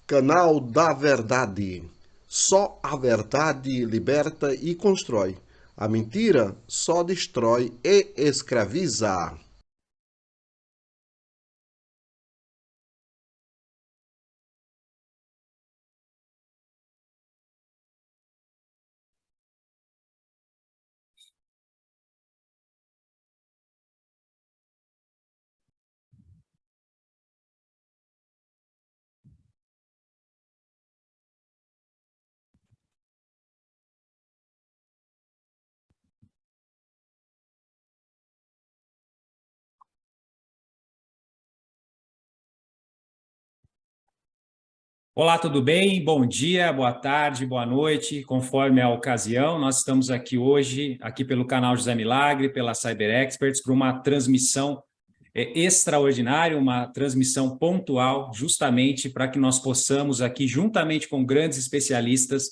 Canal da Verdade. Só a verdade liberta e constrói. A mentira só destrói e escraviza. Olá, tudo bem? Bom dia, boa tarde, boa noite, conforme a ocasião. Nós estamos aqui hoje, aqui pelo canal José Milagre, pela Cyber Experts, para uma transmissão extraordinária, uma transmissão pontual, justamente para que nós possamos aqui, juntamente com grandes especialistas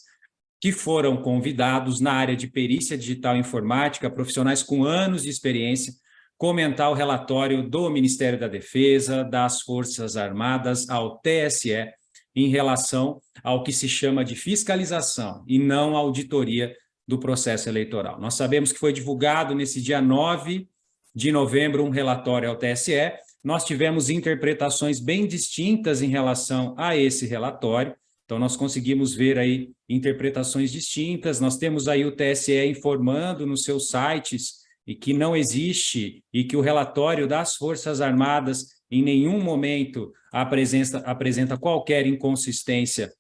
que foram convidados na área de perícia digital e informática, profissionais com anos de experiência, comentar o relatório do Ministério da Defesa, das Forças Armadas, ao TSE, em relação ao que se chama de fiscalização e não auditoria do processo eleitoral. Nós sabemos que foi divulgado nesse dia 9 de novembro um relatório ao TSE. Nós tivemos interpretações bem distintas em relação a esse relatório. Então, nós conseguimos ver aí interpretações distintas. Nós temos aí o TSE informando nos seus sites e que não existe e que o relatório das Forças Armadas em nenhum momento apresenta qualquer inconsistência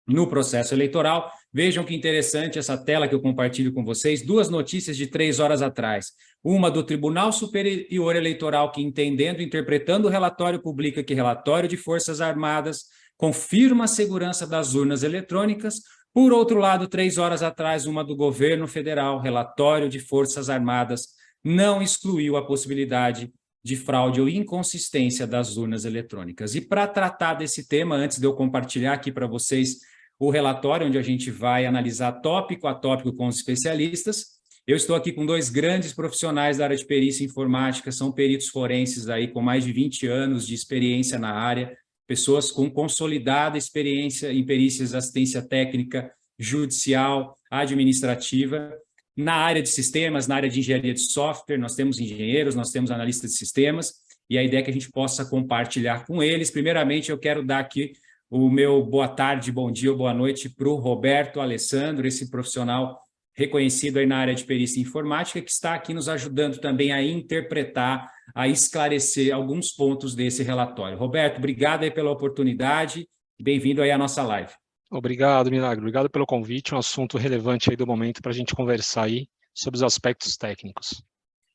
no processo eleitoral. Vejam que interessante essa tela que eu compartilho com vocês, duas notícias de 3 horas atrás. Uma do Tribunal Superior Eleitoral, que entendendo, interpretando o relatório, publica que relatório de Forças Armadas confirma a segurança das urnas eletrônicas. Por outro lado, 3 horas atrás, uma do governo federal, relatório de Forças Armadas, não excluiu a possibilidade de fraude ou inconsistência das urnas eletrônicas. E para tratar desse tema, antes de eu compartilhar aqui para vocês o relatório, onde a gente vai analisar tópico a tópico com os especialistas, eu estou aqui com dois grandes profissionais da área de perícia informática, são peritos forenses aí com mais de 20 anos de experiência na área, pessoas com consolidada experiência em perícias de assistência técnica, judicial, administrativa. Na área de sistemas, na área de engenharia de software, nós temos engenheiros, nós temos analistas de sistemas, e a ideia é que a gente possa compartilhar com eles. Primeiramente, eu quero dar aqui o meu boa tarde, bom dia ou boa noite para o Roberto Alessandro, esse profissional reconhecido aí na área de perícia informática, que está aqui nos ajudando também a interpretar, a esclarecer alguns pontos desse relatório. Roberto, obrigado aí pela oportunidade, bem-vindo aí à nossa live. Obrigado, Milagre. Obrigado pelo convite, um assunto relevante aí do momento para a gente conversar aí sobre os aspectos técnicos.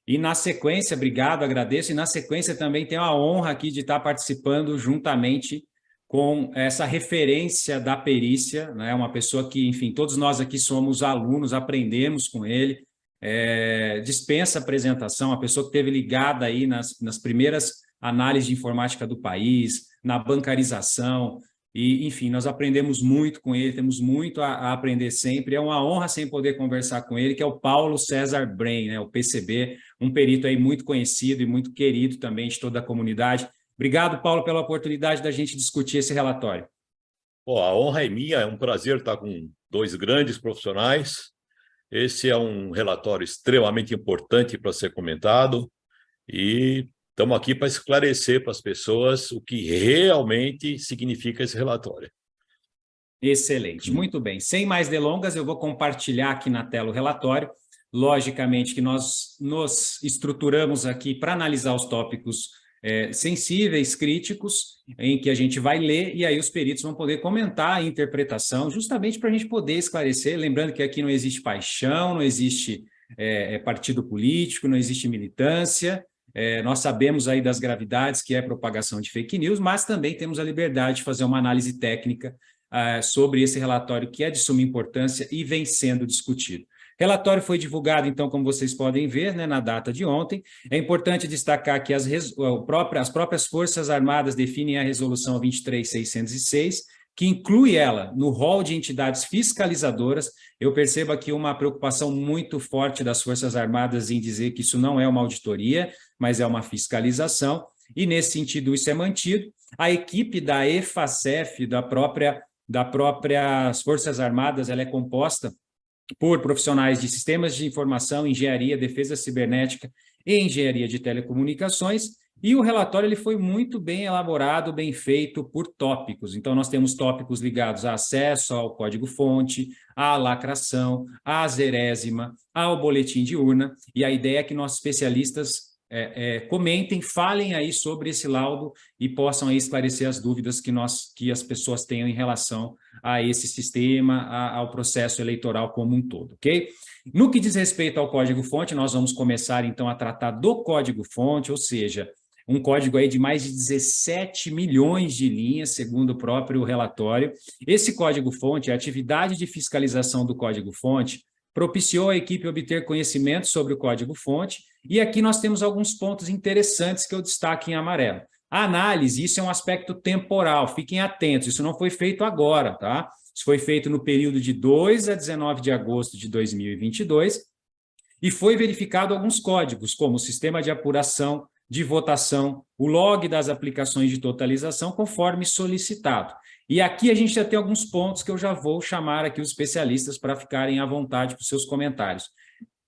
E na sequência, obrigado, agradeço, e na sequência também tenho a honra aqui de estar participando juntamente com essa referência da perícia, né? Uma pessoa que, enfim, todos nós aqui somos alunos, aprendemos com ele, dispensa apresentação, a pessoa que esteve ligada aí nas primeiras análises de informática do país, na bancarização, e, enfim, nós aprendemos muito com ele, temos muito a aprender sempre. É uma honra sempre poder conversar com ele, que é o Paulo César Brain, né, o PCB, um perito aí muito conhecido e muito querido também de toda a comunidade. Obrigado, Paulo, pela oportunidade da gente discutir esse relatório. Pô, a honra é minha, é um prazer estar com dois grandes profissionais. Esse é um relatório extremamente importante para ser comentado e estamos aqui para esclarecer para as pessoas o que realmente significa esse relatório. Excelente, muito bem. Sem mais delongas, eu vou compartilhar aqui na tela o relatório. Logicamente que nós nos estruturamos aqui para analisar os tópicos sensíveis, críticos, em que a gente vai ler e aí os peritos vão poder comentar a interpretação, justamente para a gente poder esclarecer, lembrando que aqui não existe paixão, não existe partido político, não existe militância, nós sabemos aí das gravidades que é a propagação de fake news, mas também temos a liberdade de fazer uma análise técnica sobre esse relatório que é de suma importância e vem sendo discutido. O relatório foi divulgado, então, como vocês podem ver, né, na data de ontem. É importante destacar que as próprias Forças Armadas definem a Resolução 23.606, que inclui ela no rol de entidades fiscalizadoras. Eu percebo aqui uma preocupação muito forte das Forças Armadas em dizer que isso não é uma auditoria, mas é uma fiscalização. e nesse sentido isso é mantido. A equipe da EFACEF, das próprias Forças Armadas, ela é composta por profissionais de sistemas de informação, engenharia, defesa cibernética e engenharia de telecomunicações, e o relatório ele foi muito bem elaborado, bem feito por tópicos. Então, nós temos tópicos ligados a acesso ao código-fonte, à lacração, à zerésima, ao boletim de urna, e a ideia é que nossos especialistas comentem, falem aí sobre esse laudo e possam aí esclarecer as dúvidas que as pessoas tenham em relação a esse sistema, ao processo eleitoral como um todo, ok? No que diz respeito ao código-fonte, nós vamos começar, então, a tratar do código-fonte, ou seja, um código aí de mais de 17 milhões de linhas, segundo o próprio relatório. Esse código-fonte, a atividade de fiscalização do código-fonte, propiciou a equipe obter conhecimento sobre o código-fonte, e aqui nós temos alguns pontos interessantes que eu destaco em amarelo. A análise, isso é um aspecto temporal, fiquem atentos, isso não foi feito agora, tá? Isso foi feito no período de 2 a 19 de agosto de 2022, e foi verificado alguns códigos, como o sistema de apuração, de votação, o log das aplicações de totalização, conforme solicitado. E aqui a gente já tem alguns pontos que eu já vou chamar aqui os especialistas para ficarem à vontade para os seus comentários.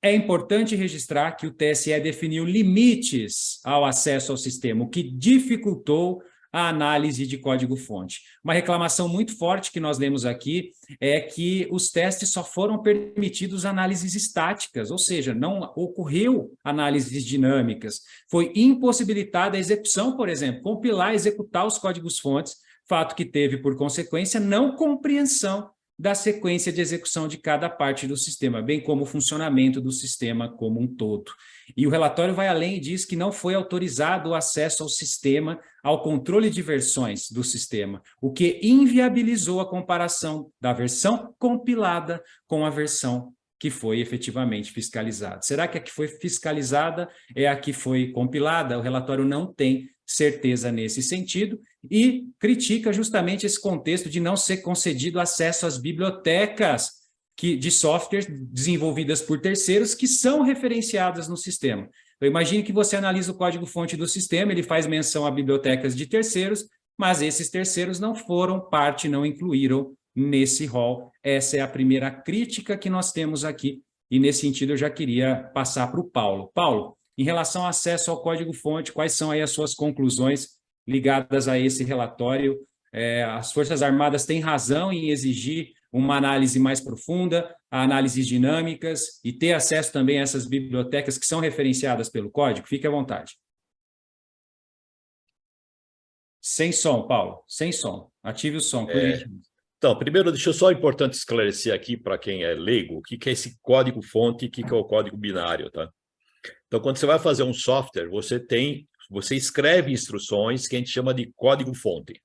É importante registrar que o TSE definiu limites ao acesso ao sistema, o que dificultou a análise de código-fonte. Uma reclamação muito forte que nós lemos aqui é que os testes só foram permitidos análises estáticas, ou seja, não ocorreu análises dinâmicas. Foi impossibilitada a execução, por exemplo, compilar e executar os códigos-fontes, fato que teve, por consequência, não compreensão da sequência de execução de cada parte do sistema, bem como o funcionamento do sistema como um todo. E o relatório vai além e diz que não foi autorizado o acesso ao sistema, ao controle de versões do sistema, o que inviabilizou a comparação da versão compilada com a versão que foi efetivamente fiscalizada. Será que a que foi fiscalizada é a que foi compilada? O relatório não tem certeza nesse sentido e critica justamente esse contexto de não ser concedido acesso às bibliotecas de software desenvolvidas por terceiros que são referenciadas no sistema. Então, imagine que você analisa o código-fonte do sistema, ele faz menção a bibliotecas de terceiros, mas esses terceiros não foram parte, não incluíram nesse rol. Essa é a primeira crítica que nós temos aqui, e nesse sentido eu já queria passar para o Paulo. Paulo, em relação ao acesso ao código-fonte, quais são aí as suas conclusões ligadas a esse relatório? As Forças Armadas têm razão em exigir uma análise mais profunda, análises dinâmicas e ter acesso também a essas bibliotecas que são referenciadas pelo código? Fique à vontade. Sem som, Paulo, sem som. Ative o som, por gentileza. Então, primeiro, deixa eu só importante esclarecer aqui para quem é leigo o que é esse código-fonte e o que é o código binário, tá? Então, quando você vai fazer um software, você escreve instruções que a gente chama de código-fonte.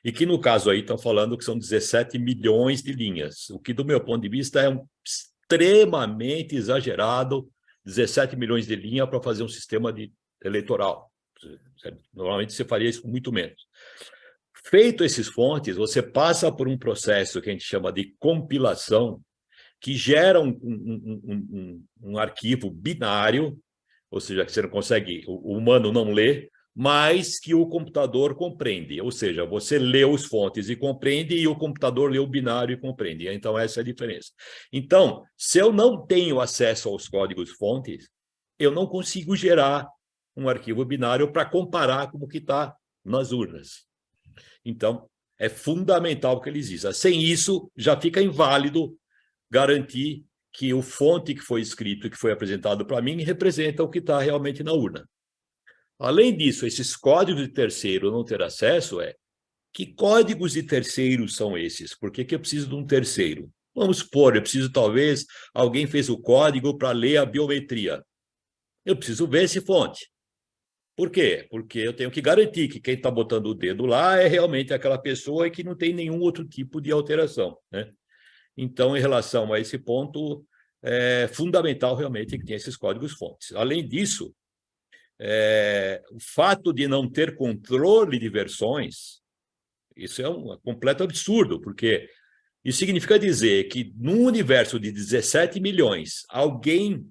E que, no caso aí, estão falando que são 17 milhões de linhas, o que, do meu ponto de vista, é extremamente exagerado, 17 milhões de linhas para fazer um sistema eleitoral. Normalmente, você faria isso com muito menos. Feito esses fontes, você passa por um processo que a gente chama de compilação, que gera um arquivo binário, ou seja, que você não consegue, o humano não lê, mas que o computador compreende. Ou seja, você lê os fontes e compreende, e o computador lê o binário e compreende. Então, essa é a diferença. Então, se eu não tenho acesso aos códigos-fontes, eu não consigo gerar um arquivo binário para comparar com o que está nas urnas. Então, é fundamental que ele exista. Sem isso, já fica inválido garantir que o fonte que foi escrito e que foi apresentado para mim representa o que está realmente na urna. Além disso, esses códigos de terceiro não ter acesso que códigos de terceiros são esses? Por que eu preciso de um terceiro? Vamos supor, eu preciso, talvez, alguém fez o código para ler a biometria. Eu preciso ver esse fonte. Por quê? Porque eu tenho que garantir que quem está botando o dedo lá é realmente aquela pessoa e que não tem nenhum outro tipo de alteração, né? Então, em relação a esse ponto, é fundamental realmente que tenha esses códigos-fontes. Além disso, o fato de não ter controle de versões, isso é um completo absurdo, porque isso significa dizer que num universo de 17 milhões, alguém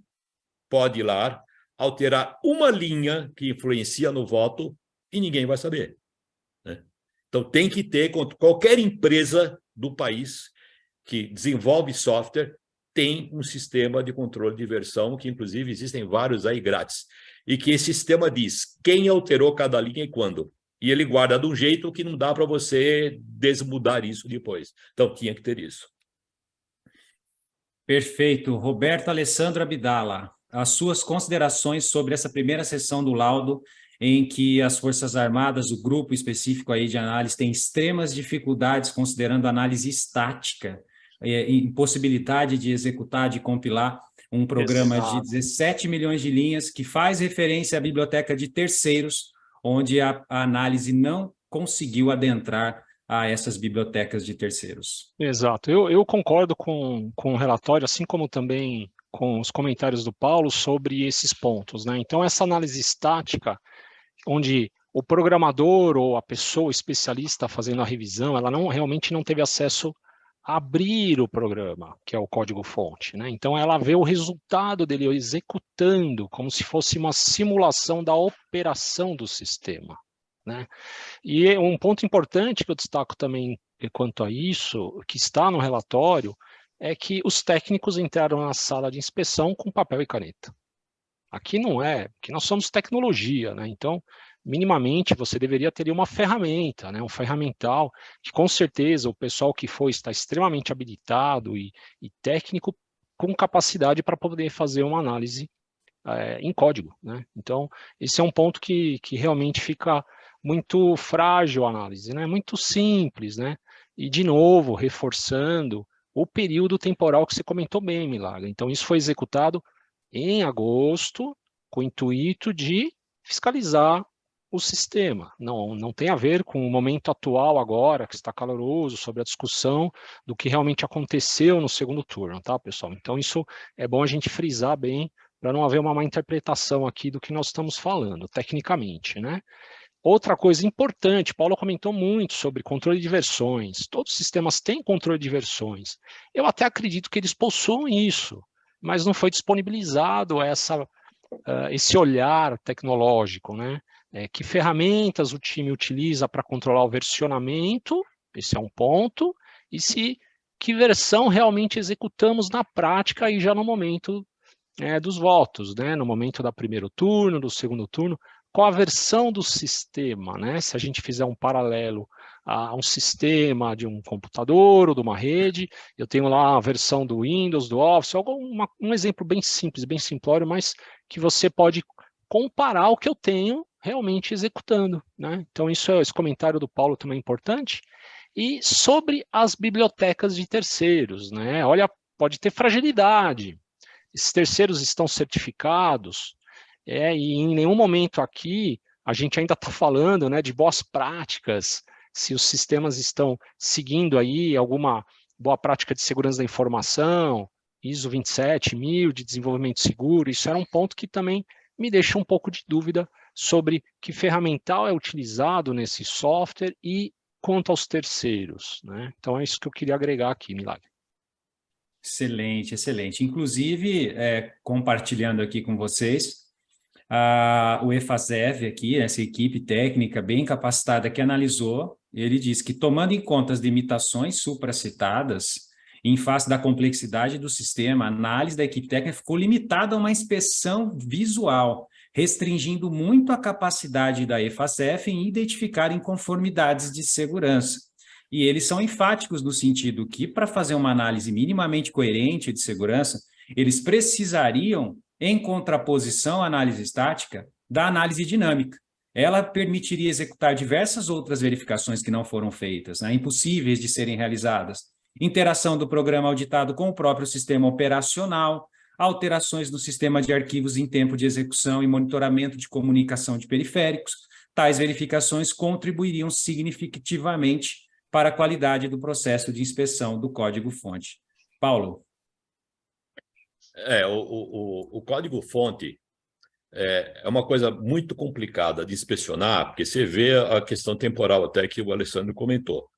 pode ir lá, alterar uma linha que influencia no voto e ninguém vai saber, né? Então, tem que ter, qualquer empresa do país que desenvolve software tem um sistema de controle de versão, que inclusive existem vários aí grátis, e que esse sistema diz quem alterou cada linha e quando. E ele guarda de um jeito que não dá para você desmudar isso depois. Então, tinha que ter isso. Perfeito. Roberto Alessandro Abdala, as suas considerações sobre essa primeira sessão do laudo, em que as Forças Armadas, o grupo específico aí de análise, tem extremas dificuldades considerando análise estática, impossibilidade de executar, de compilar um programa de 17 milhões de linhas que faz referência à biblioteca de terceiros, onde a análise não conseguiu adentrar a essas bibliotecas de terceiros. Exato. Eu concordo com o relatório, assim como também com os comentários do Paulo sobre esses pontos, né? Então, essa análise estática, onde o programador ou a pessoa especialista fazendo a revisão, ela realmente não teve acesso a abrir o programa, que é o código-fonte, né? Então, ela vê o resultado dele executando, como se fosse uma simulação da operação do sistema, né? E um ponto importante que eu destaco também quanto a isso, que está no relatório, é que os técnicos entraram na sala de inspeção com papel e caneta. Aqui não é, porque nós somos tecnologia, né? Então, minimamente, você deveria ter uma ferramenta, né? Um ferramental, que com certeza o pessoal que foi está extremamente habilitado e técnico, com capacidade para poder fazer uma análise em código, né? Então, esse é um ponto que realmente fica muito frágil a análise, né? Muito simples, né? E, de novo, reforçando o período temporal que você comentou bem, Milagre. Então, isso foi executado em agosto, com o intuito de fiscalizar o sistema. Não tem a ver com o momento atual agora, que está caloroso, sobre a discussão do que realmente aconteceu no segundo turno, tá, pessoal? Então, isso é bom a gente frisar bem, para não haver uma má interpretação aqui do que nós estamos falando, tecnicamente, né? Outra coisa importante, Paulo comentou muito sobre controle de versões. Todos os sistemas têm controle de versões. Eu até acredito que eles possuem isso, mas não foi disponibilizado esse olhar tecnológico, né? Que ferramentas o time utiliza para controlar o versionamento, esse é um ponto, e que versão realmente executamos na prática e já no momento dos votos, né? No momento do primeiro turno, do segundo turno, qual a versão do sistema, né? Se a gente fizer um paralelo a um sistema de um computador ou de uma rede, eu tenho lá a versão do Windows, do Office, um exemplo bem simples, bem simplório, mas que você pode comparar o que eu tenho realmente executando, né? Então, esse comentário do Paulo também é importante. E sobre as bibliotecas de terceiros, né? Olha, pode ter fragilidade. Esses terceiros estão certificados, e em nenhum momento aqui a gente ainda está falando, né, de boas práticas, se os sistemas estão seguindo aí alguma boa prática de segurança da informação, ISO 27000 de desenvolvimento seguro. Isso era um ponto que também me deixa um pouco de dúvida sobre que ferramental é utilizado nesse software e quanto aos terceiros, né? Então é isso que eu queria agregar aqui, Milagre. Excelente, excelente. Inclusive, compartilhando aqui com vocês, o EFASEV aqui, essa equipe técnica bem capacitada que analisou, ele diz que, tomando em conta as limitações supracitadas, em face da complexidade do sistema, a análise da equipe técnica ficou limitada a uma inspeção visual, restringindo muito a capacidade da EFASEF em identificar inconformidades de segurança. E eles são enfáticos no sentido que, para fazer uma análise minimamente coerente de segurança, eles precisariam, em contraposição à análise estática, da análise dinâmica. Ela permitiria executar diversas outras verificações que não foram feitas, né, impossíveis de serem realizadas. Interação do programa auditado com o próprio sistema operacional, alterações no sistema de arquivos em tempo de execução e monitoramento de comunicação de periféricos. Tais verificações contribuiriam significativamente para a qualidade do processo de inspeção do código-fonte. Paulo. O código-fonte é uma coisa muito complicada de inspecionar, porque você vê a questão temporal até que o Alessandro comentou.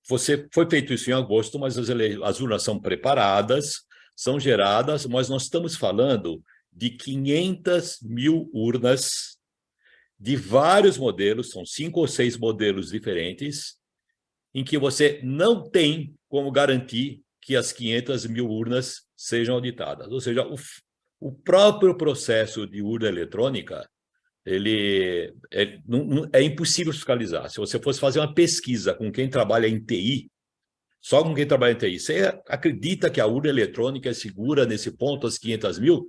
Foi feito isso em agosto, mas as urnas são preparadas, são geradas, mas nós estamos falando de 500 mil urnas de vários modelos, são 5 ou 6 modelos diferentes, em que você não tem como garantir que as 500 mil urnas sejam auditadas. Ou seja, o próprio processo de urna eletrônica, ele é impossível fiscalizar. Se você fosse fazer uma pesquisa com quem trabalha em TI, só com quem trabalha em TI, você acredita que a urna eletrônica é segura nesse ponto, as 500 mil?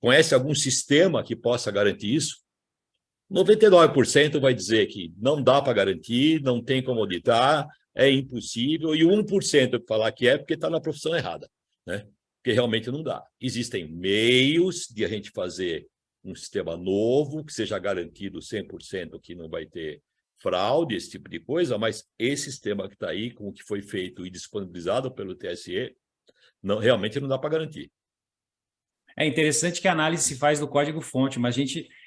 Conhece algum sistema que possa garantir isso? 99% vai dizer que não dá para garantir, não tem como auditar, é impossível, e o 1% que falar que é porque está na profissão errada, né? Porque realmente não dá. Existem meios de a gente fazer um sistema novo, que seja garantido 100% que não vai ter fraude, esse tipo de coisa, mas esse sistema que está aí, com o que foi feito e disponibilizado pelo TSE, realmente não dá para garantir. É interessante que a análise se faz do código-fonte, mas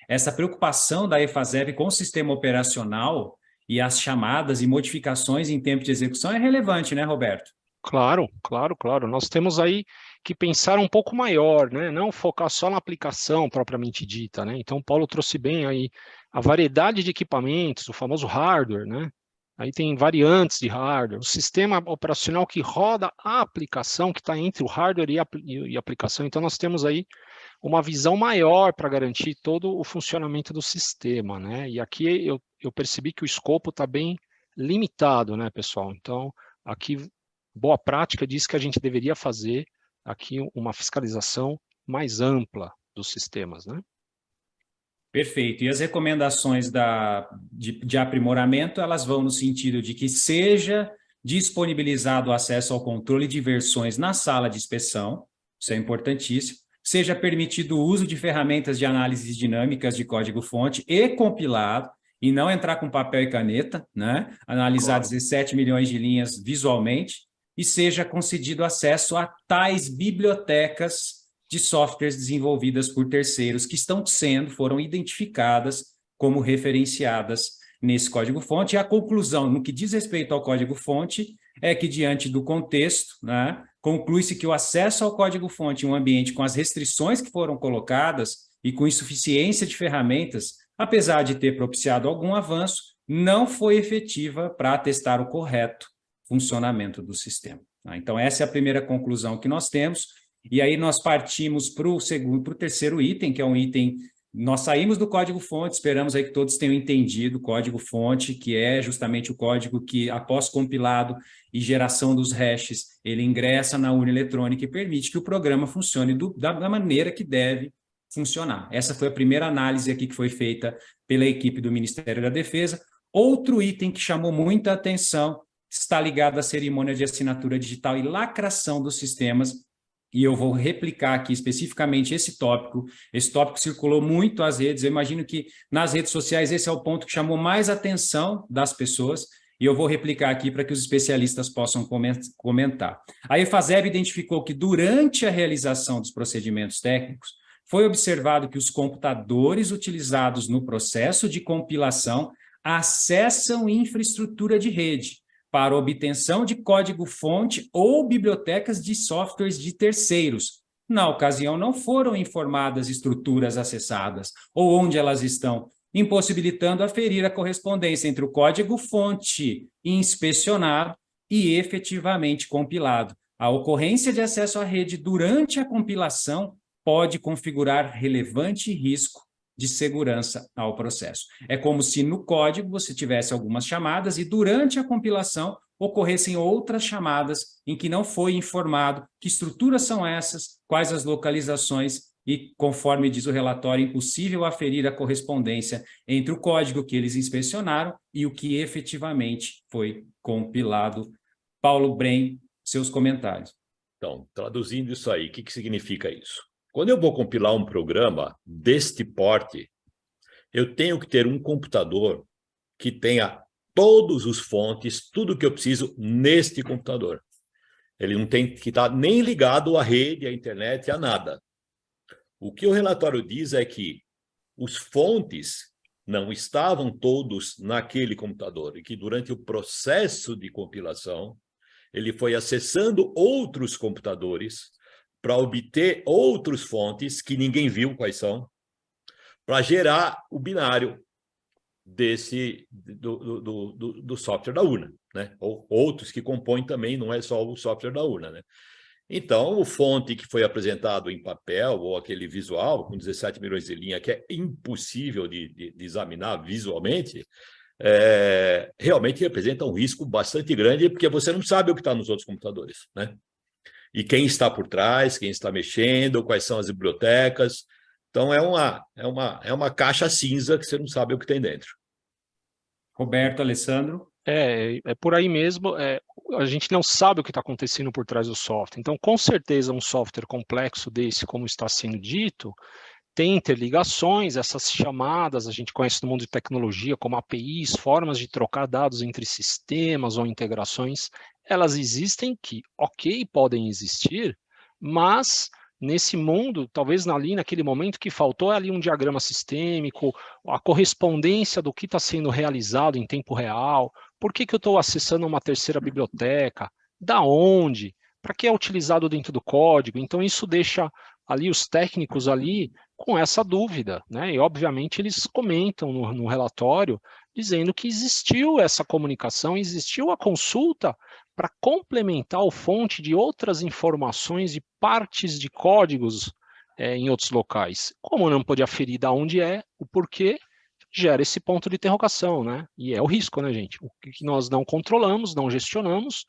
essa preocupação da EFASEB com o sistema operacional e as chamadas e modificações em tempo de execução é relevante, né, Roberto? Claro, claro, claro. Nós temos aí que pensar um pouco maior, né? Não focar só na aplicação propriamente dita, né? Então, o Paulo trouxe bem aí a variedade de equipamentos, o famoso hardware, né? Aí tem variantes de hardware, o sistema operacional que roda a aplicação, que está entre o hardware e a aplicação. Então, nós temos aí uma visão maior para garantir todo o funcionamento do sistema, né? E aqui eu percebi que o escopo está bem limitado, né, pessoal? Então, aqui, boa prática diz que a gente deveria fazer aqui uma fiscalização mais ampla dos sistemas, né? Perfeito. E as recomendações de aprimoramento, elas vão no sentido de que seja disponibilizado o acesso ao controle de versões na sala de inspeção, isso é importantíssimo, seja permitido o uso de ferramentas de análises dinâmicas de código-fonte e compilado, e não entrar com papel e caneta, né? Analisar 17 milhões de linhas visualmente, e seja concedido acesso a tais bibliotecas de softwares desenvolvidas por terceiros que foram identificadas como referenciadas nesse código-fonte. E a conclusão, no que diz respeito ao código-fonte, é que, diante do contexto, né, conclui-se que o acesso ao código-fonte em um ambiente com as restrições que foram colocadas e com insuficiência de ferramentas, apesar de ter propiciado algum avanço, não foi efetiva para atestar o correto funcionamento do sistema. Então, essa é a primeira conclusão que nós temos. E aí nós partimos para o terceiro item, que é um item... Nós saímos do código-fonte, esperamos aí que todos tenham entendido o código-fonte, que é justamente o código que, após compilado e geração dos hashes, ele ingressa na urna eletrônica e permite que o programa funcione da maneira que deve funcionar. Essa foi a primeira análise aqui que foi feita pela equipe do Ministério da Defesa. Outro item que chamou muita atenção está ligado à cerimônia de assinatura digital e lacração dos sistemas, e eu vou replicar aqui especificamente esse tópico. Esse tópico circulou muito às redes. Eu imagino que nas redes sociais esse é o ponto que chamou mais atenção das pessoas, e eu vou replicar aqui para que os especialistas possam comentar. A EFASEB identificou que, durante a realização dos procedimentos técnicos, foi observado que os computadores utilizados no processo de compilação acessam infraestrutura de rede para obtenção de código-fonte ou bibliotecas de softwares de terceiros. Na ocasião, não foram informadas estruturas acessadas ou onde elas estão, impossibilitando aferir a correspondência entre o código-fonte inspecionado e efetivamente compilado. A ocorrência de acesso à rede durante a compilação pode configurar relevante risco de segurança ao processo. É como se no código você tivesse algumas chamadas e durante a compilação ocorressem outras chamadas em que não foi informado que estruturas são essas, quais as localizações e, conforme diz o relatório, é impossível aferir a correspondência entre o código que eles inspecionaram e o que efetivamente foi compilado. Paulo Brem, seus comentários. Então, traduzindo isso aí, o que significa isso? Quando eu vou compilar um programa deste porte, eu tenho que ter um computador que tenha todos os fontes, tudo que eu preciso neste computador. Ele não tem que estar nem ligado à rede, à internet, a nada. O que o relatório diz é que os fontes não estavam todos naquele computador e que durante o processo de compilação, ele foi acessando outros computadores para obter outras fontes que ninguém viu quais são, para gerar o binário do software da urna, né? Ou outros que compõem também, não é só o software da urna, né? Então, o fonte que foi apresentado em papel, ou aquele visual, com 17 milhões de linhas, que é impossível de examinar visualmente, realmente representa um risco bastante grande, porque você não sabe o que está nos outros computadores, né? E quem está por trás, quem está mexendo, quais são as bibliotecas. Então, é uma caixa cinza que você não sabe o que tem dentro. Roberto, Alessandro? É por aí mesmo. A gente não sabe o que está acontecendo por trás do software. Então, com certeza, um software complexo desse, como está sendo dito, tem interligações, essas chamadas, a gente conhece no mundo de tecnologia como APIs, formas de trocar dados entre sistemas ou integrações, elas existem que, ok, podem existir, mas nesse mundo, talvez ali naquele momento que faltou ali um diagrama sistêmico, a correspondência do que está sendo realizado em tempo real, por que eu estou acessando uma terceira biblioteca, da onde, para que é utilizado dentro do código, então isso deixa ali os técnicos ali com essa dúvida, né? E obviamente eles comentam no relatório dizendo que existiu essa comunicação, existiu a consulta para complementar a fonte de outras informações de partes de códigos em outros locais. Como não podia aferir de onde o porquê, gera esse ponto de interrogação, né? E é o risco, né, gente? O que nós não controlamos, não gestionamos,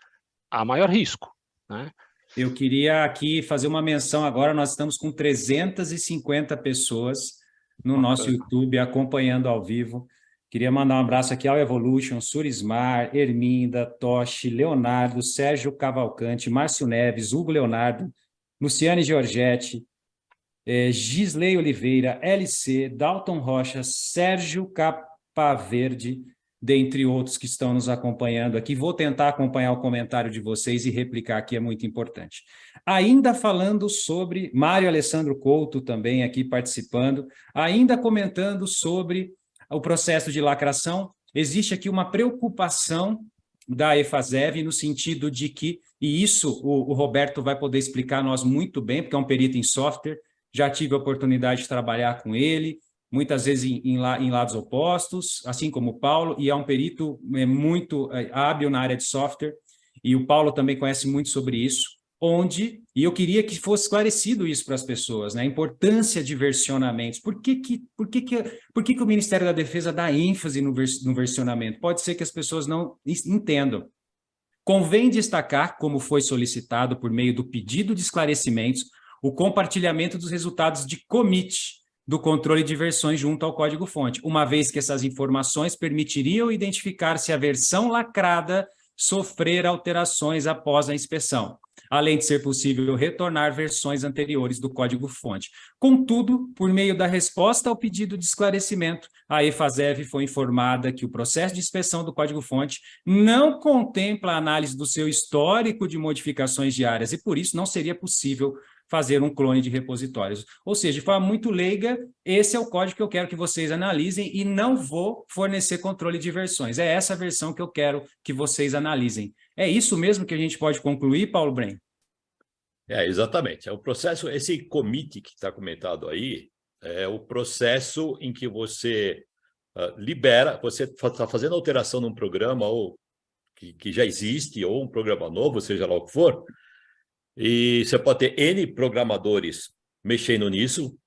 há maior risco, né? Eu queria aqui fazer uma menção agora, nós estamos com 350 pessoas no nosso YouTube acompanhando ao vivo. Queria mandar um abraço aqui ao Evolution, Surismar, Erminda, Toshi, Leonardo, Sérgio Cavalcante, Márcio Neves, Hugo Leonardo, Luciane Giorgetti, Gisley Oliveira, LC, Dalton Rocha, Sérgio Capaverde, dentre outros que estão nos acompanhando aqui. Vou tentar acompanhar o comentário de vocês e replicar aqui, é muito importante. Ainda falando sobre Mário Alessandro Couto também aqui participando, ainda comentando sobre o processo de lacração, existe aqui uma preocupação da EFASEV no sentido de que, e isso o Roberto vai poder explicar a nós muito bem, porque é um perito em software, já tive a oportunidade de trabalhar com ele, muitas vezes em lados opostos, assim como o Paulo, e é um perito muito hábil na área de software, e o Paulo também conhece muito sobre isso, e eu queria que fosse esclarecido isso para as pessoas, né? A importância de versionamentos. Por que o Ministério da Defesa dá ênfase no versionamento? Pode ser que as pessoas não entendam. Convém destacar, como foi solicitado por meio do pedido de esclarecimentos, o compartilhamento dos resultados de commit do controle de versões junto ao código-fonte, uma vez que essas informações permitiriam identificar se a versão lacrada sofrer alterações após a inspeção, além de ser possível retornar versões anteriores do código-fonte. Contudo, por meio da resposta ao pedido de esclarecimento, a EFASEV foi informada que o processo de inspeção do código-fonte não contempla a análise do seu histórico de modificações diárias e, por isso, não seria possível fazer um clone de repositórios. Ou seja, de forma muito leiga, esse é o código que eu quero que vocês analisem e não vou fornecer controle de versões. É essa versão que eu quero que vocês analisem. É isso mesmo que a gente pode concluir, Paulo Bren? Exatamente. É o processo, esse commit que está comentado aí, é o processo em que você libera, você está fazendo alteração num programa ou que já existe, ou um programa novo, seja lá o que for, e você pode ter N programadores mexendo nisso,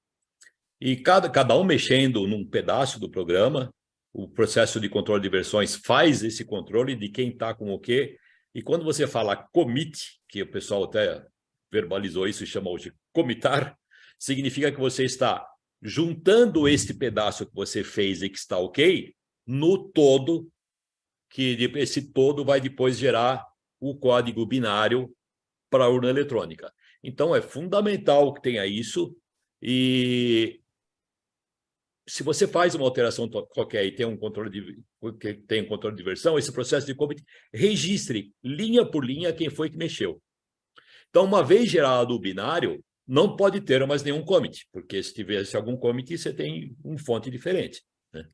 e cada um mexendo num pedaço do programa. O processo de controle de versões faz esse controle de quem está com o quê. E quando você fala commit, que o pessoal até verbalizou isso e chama hoje de commitar, significa que você está juntando este pedaço que você fez e que está ok, no todo, que esse todo vai depois gerar o código binário para a urna eletrônica. Então, é fundamental que tenha isso, e se você faz uma alteração qualquer e tem um controle de versão, esse processo de commit registre, linha por linha, quem foi que mexeu. Então, uma vez gerado o binário, não pode ter mais nenhum commit, porque se tivesse algum commit, você tem uma fonte diferente, né?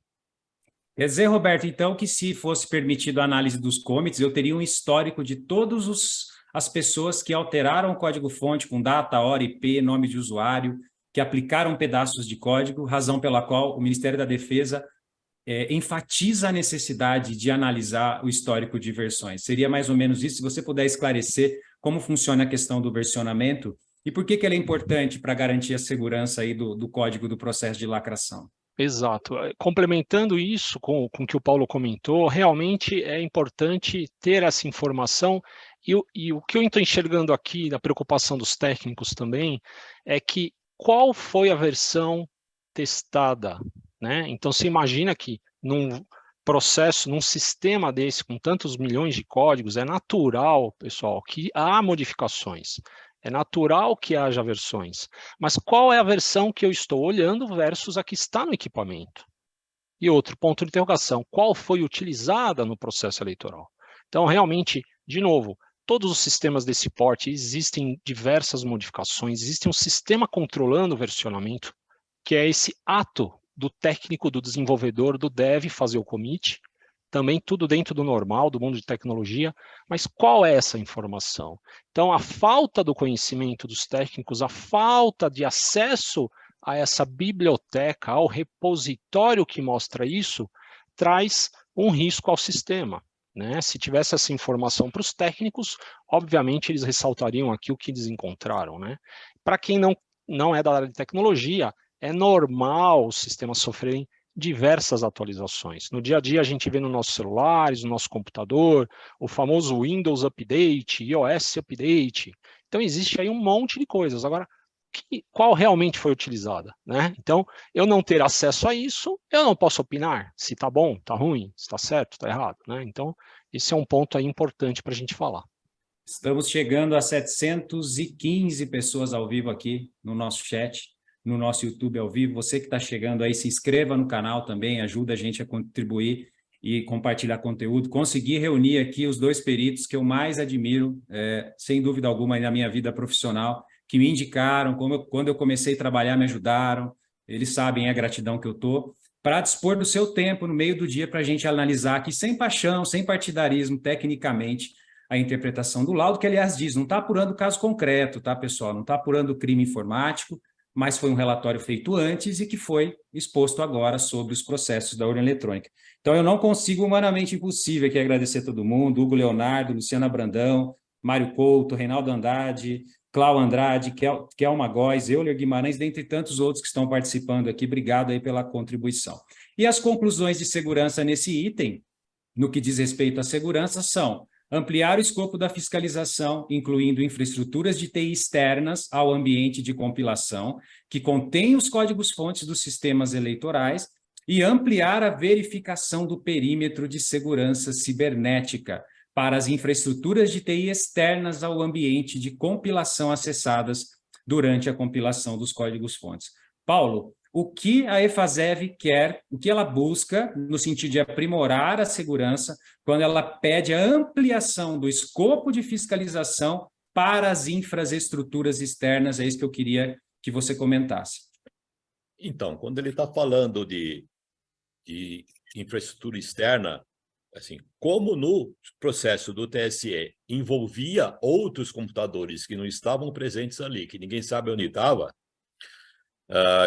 Quer dizer, Roberto, então, que se fosse permitido a análise dos commits, eu teria um histórico de todas as pessoas que alteraram o código-fonte com data, hora, IP, nome de usuário, que aplicaram pedaços de código, razão pela qual o Ministério da Defesa enfatiza a necessidade de analisar o histórico de versões. Seria mais ou menos isso, se você puder esclarecer como funciona a questão do versionamento e por que ele é importante para garantir a segurança aí do código do processo de lacração. Exato. Complementando isso com o que o Paulo comentou, realmente é importante ter essa informação e o que eu estou enxergando aqui, na preocupação dos técnicos também, é que qual foi a versão testada, né? Então, você imagina que num processo, num sistema desse, com tantos milhões de códigos, é natural, pessoal, que há modificações. É natural que haja versões. Mas qual é a versão que eu estou olhando versus a que está no equipamento? E outro ponto de interrogação, qual foi utilizada no processo eleitoral? Então, realmente, de novo, todos os sistemas desse porte, existem diversas modificações, existe um sistema controlando o versionamento, que é esse ato do técnico, do desenvolvedor, do dev fazer o commit, também tudo dentro do normal, do mundo de tecnologia, mas qual é essa informação? Então, a falta do conhecimento dos técnicos, a falta de acesso a essa biblioteca, ao repositório que mostra isso, traz um risco ao sistema, né? Se tivesse essa informação para os técnicos, obviamente eles ressaltariam aqui o que eles encontraram, né? Para quem não é da área de tecnologia, é normal os sistemas sofrerem diversas atualizações. No dia a dia a gente vê nos nossos celulares, no nosso computador, o famoso Windows Update, iOS Update. Então existe aí um monte de coisas. Agora, qual realmente foi utilizada, né? Então, eu não ter acesso a isso, eu não posso opinar se está bom, está ruim, se está certo, está errado, né? Então, esse é um ponto aí importante para a gente falar. Estamos chegando a 715 pessoas ao vivo aqui no nosso chat, no nosso YouTube ao vivo. Você que está chegando aí, se inscreva no canal também, ajuda a gente a contribuir e compartilhar conteúdo. Consegui reunir aqui os dois peritos que eu mais admiro, sem dúvida alguma, na minha vida profissional, que me indicaram, quando eu comecei a trabalhar, me ajudaram. Eles sabem a gratidão que eu estou, para dispor do seu tempo no meio do dia para a gente analisar aqui, sem paixão, sem partidarismo, tecnicamente, a interpretação do laudo, que, aliás, diz, não está apurando o caso concreto, tá, pessoal? Não está apurando o crime informático, mas foi um relatório feito antes e que foi exposto agora sobre os processos da urna eletrônica. Então, eu não consigo, humanamente impossível, aqui agradecer a todo mundo, Hugo Leonardo, Luciana Brandão, Mário Couto, Reinaldo Andrade, Cláudio Andrade, Kelma Góes, Euler Guimarães, dentre tantos outros que estão participando aqui. Obrigado aí pela contribuição. E as conclusões de segurança nesse item, no que diz respeito à segurança, são ampliar o escopo da fiscalização, incluindo infraestruturas de TI externas ao ambiente de compilação, que contém os códigos-fontes dos sistemas eleitorais, e ampliar a verificação do perímetro de segurança cibernética para as infraestruturas de TI externas ao ambiente de compilação acessadas durante a compilação dos códigos-fontes. Paulo, o que a EFASEV quer, o que ela busca no sentido de aprimorar a segurança quando ela pede a ampliação do escopo de fiscalização para as infraestruturas externas? É isso que eu queria que você comentasse. Então, quando ele está falando de infraestrutura externa, assim, como no processo do TSE envolvia outros computadores que não estavam presentes ali, que ninguém sabe onde estava,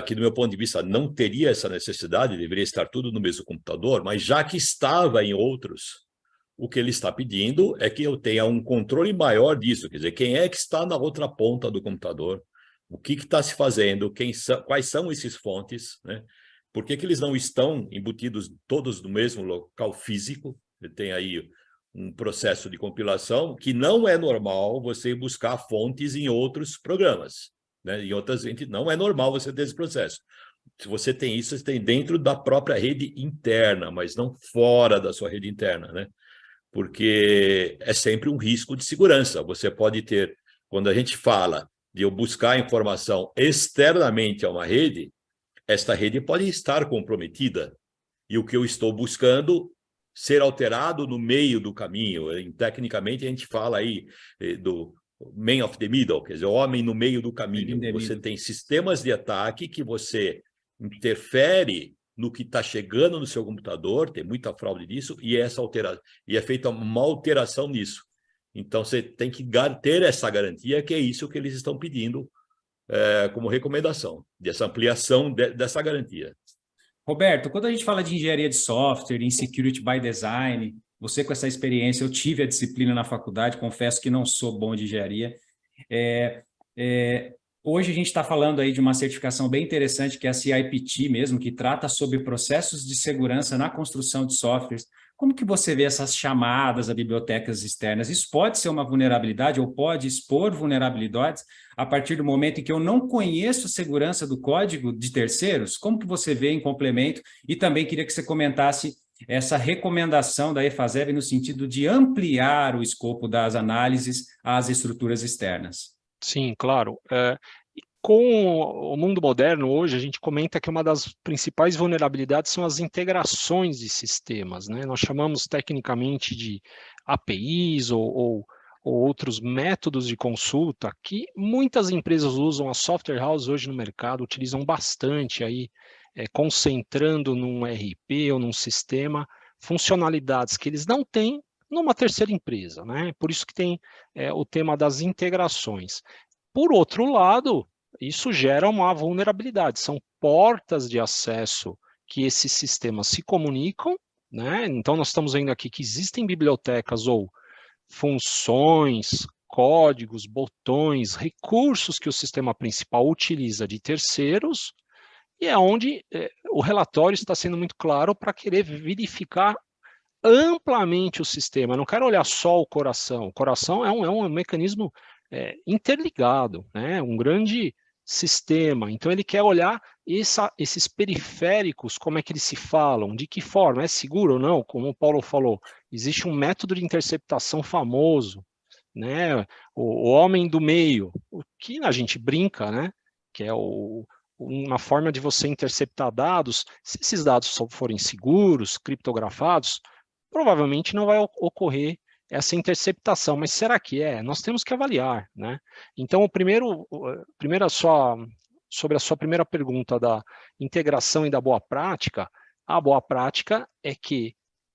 que, do meu ponto de vista, não teria essa necessidade, deveria estar tudo no mesmo computador, mas já que estava em outros, o que ele está pedindo é que eu tenha um controle maior disso, quer dizer, quem é que está na outra ponta do computador, o que está se fazendo, quais são esses fontes, né? Por que eles não estão embutidos todos no mesmo local físico? Tem aí um processo de compilação que não é normal você buscar fontes em outros programas, né? Em outras entidades, não é normal você ter esse processo. Se você tem isso, você tem dentro da própria rede interna, mas não fora da sua rede interna, né? Porque é sempre um risco de segurança. Você pode ter, quando a gente fala de eu buscar informação externamente a uma rede, esta rede pode estar comprometida e o que eu estou buscando ser alterado no meio do caminho. Tecnicamente, a gente fala aí do man of the middle, quer dizer, o homem no meio do caminho. Você tem sistemas de ataque que você interfere no que está chegando no seu computador, tem muita fraude nisso, e é feita uma alteração nisso. Então, você tem que ter essa garantia, que é isso que eles estão pedindo como recomendação, dessa ampliação dessa garantia. Roberto, quando a gente fala de engenharia de software, em security by design, você com essa experiência, eu tive a disciplina na faculdade, confesso que não sou bom de engenharia. É, hoje a gente está falando aí de uma certificação bem interessante, que é a CIPT mesmo, que trata sobre processos de segurança na construção de softwares. Como que você vê essas chamadas a bibliotecas externas? Isso pode ser uma vulnerabilidade ou pode expor vulnerabilidades a partir do momento em que eu não conheço a segurança do código de terceiros? Como que você vê em complemento? E também queria que você comentasse essa recomendação da EFASEB no sentido de ampliar o escopo das análises às estruturas externas. Sim, claro. Com o mundo moderno hoje, a gente comenta que uma das principais vulnerabilidades são as integrações de sistemas, né? Nós chamamos tecnicamente de APIs ou outros métodos de consulta que muitas empresas usam, as software houses hoje no mercado utilizam bastante aí, concentrando num ERP ou num sistema funcionalidades que eles não têm numa terceira empresa, né? Por isso que tem o tema das integrações. Por outro lado, isso gera uma vulnerabilidade, são portas de acesso que esses sistemas se comunicam, né? Então nós estamos vendo aqui que existem bibliotecas ou funções, códigos, botões, recursos que o sistema principal utiliza de terceiros, e é onde o relatório está sendo muito claro para querer verificar amplamente o sistema. Eu não quero olhar só o coração é um mecanismo interligado, né? Um grande sistema. Então ele quer olhar esses periféricos, como é que eles se falam, de que forma, é seguro ou não? Como o Paulo falou, existe um método de interceptação famoso, né? O homem do meio, o que a gente brinca, né? Que é uma forma de você interceptar dados. Se esses dados forem seguros, criptografados, provavelmente não vai ocorrer essa interceptação, mas será que é? Nós temos que avaliar, né? Então, sobre a sua primeira pergunta da integração e da boa prática, a boa prática é que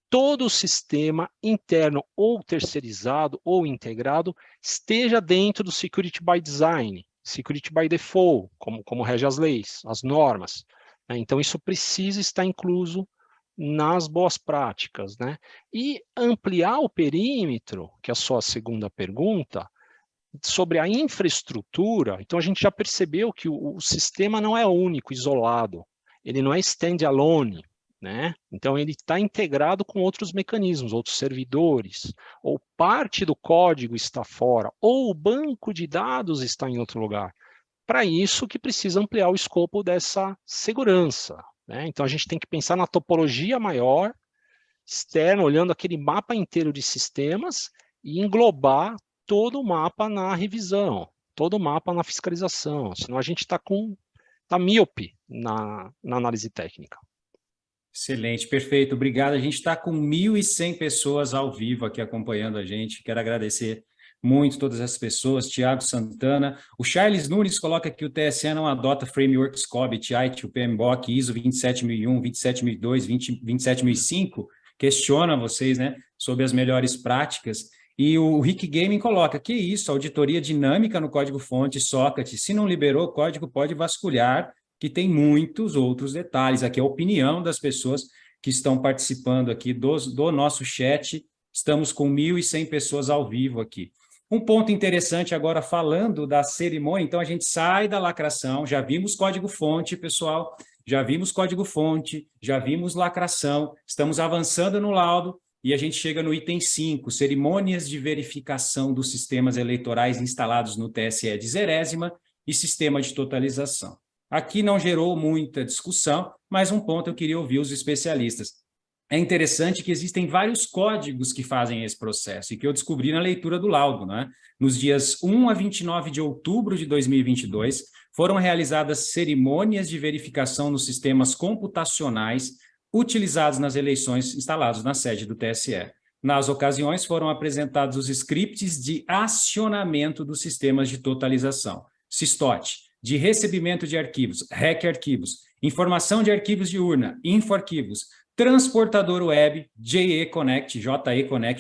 todo o sistema interno ou terceirizado ou integrado esteja dentro do Security by Design, Security by Default, como rege as leis, as normas, né? Então, isso precisa estar incluso nas boas práticas, né? E ampliar o perímetro, que é a sua segunda pergunta, sobre a infraestrutura. Então a gente já percebeu que o sistema não é único, isolado, ele não é standalone, né? Então ele está integrado com outros mecanismos, outros servidores, ou parte do código está fora, ou o banco de dados está em outro lugar. Para isso que precisa ampliar o escopo dessa segurança, né? Então a gente tem que pensar na topologia maior, externa, olhando aquele mapa inteiro de sistemas e englobar todo o mapa na revisão, todo o mapa na fiscalização, senão a gente está míope na análise técnica. Excelente, perfeito, obrigado. A gente está com 1.100 pessoas ao vivo aqui acompanhando a gente, quero agradecer muito todas essas pessoas, Tiago Santana. O Charles Nunes coloca que o TSE não adota frameworks COBIT, IT, o PMBOK, ISO 27001, 27002, 27005, questiona vocês, né, sobre as melhores práticas. E o Rick Gaming coloca, que isso, auditoria dinâmica no código-fonte, Sócrates, se não liberou o código, pode vasculhar, que tem muitos outros detalhes. Aqui é a opinião das pessoas que estão participando aqui do nosso chat. Estamos com 1.100 pessoas ao vivo aqui. Um ponto interessante agora falando da cerimônia, então a gente sai da lacração, já vimos código-fonte, pessoal, já vimos código-fonte, já vimos lacração, estamos avançando no laudo e a gente chega no item 5, cerimônias de verificação dos sistemas eleitorais instalados no TSE de 0ª e sistema de totalização. Aqui não gerou muita discussão, mas um ponto eu queria ouvir os especialistas. É interessante que existem vários códigos que fazem esse processo e que eu descobri na leitura do laudo, né? Nos dias 1 a 29 de outubro de 2022, foram realizadas cerimônias de verificação nos sistemas computacionais utilizados nas eleições instalados na sede do TSE. Nas ocasiões, foram apresentados os scripts de acionamento dos sistemas de totalização, SISTOT, de recebimento de arquivos, REC arquivos, informação de arquivos de urna, InfoArquivos, transportador web, JE Connect,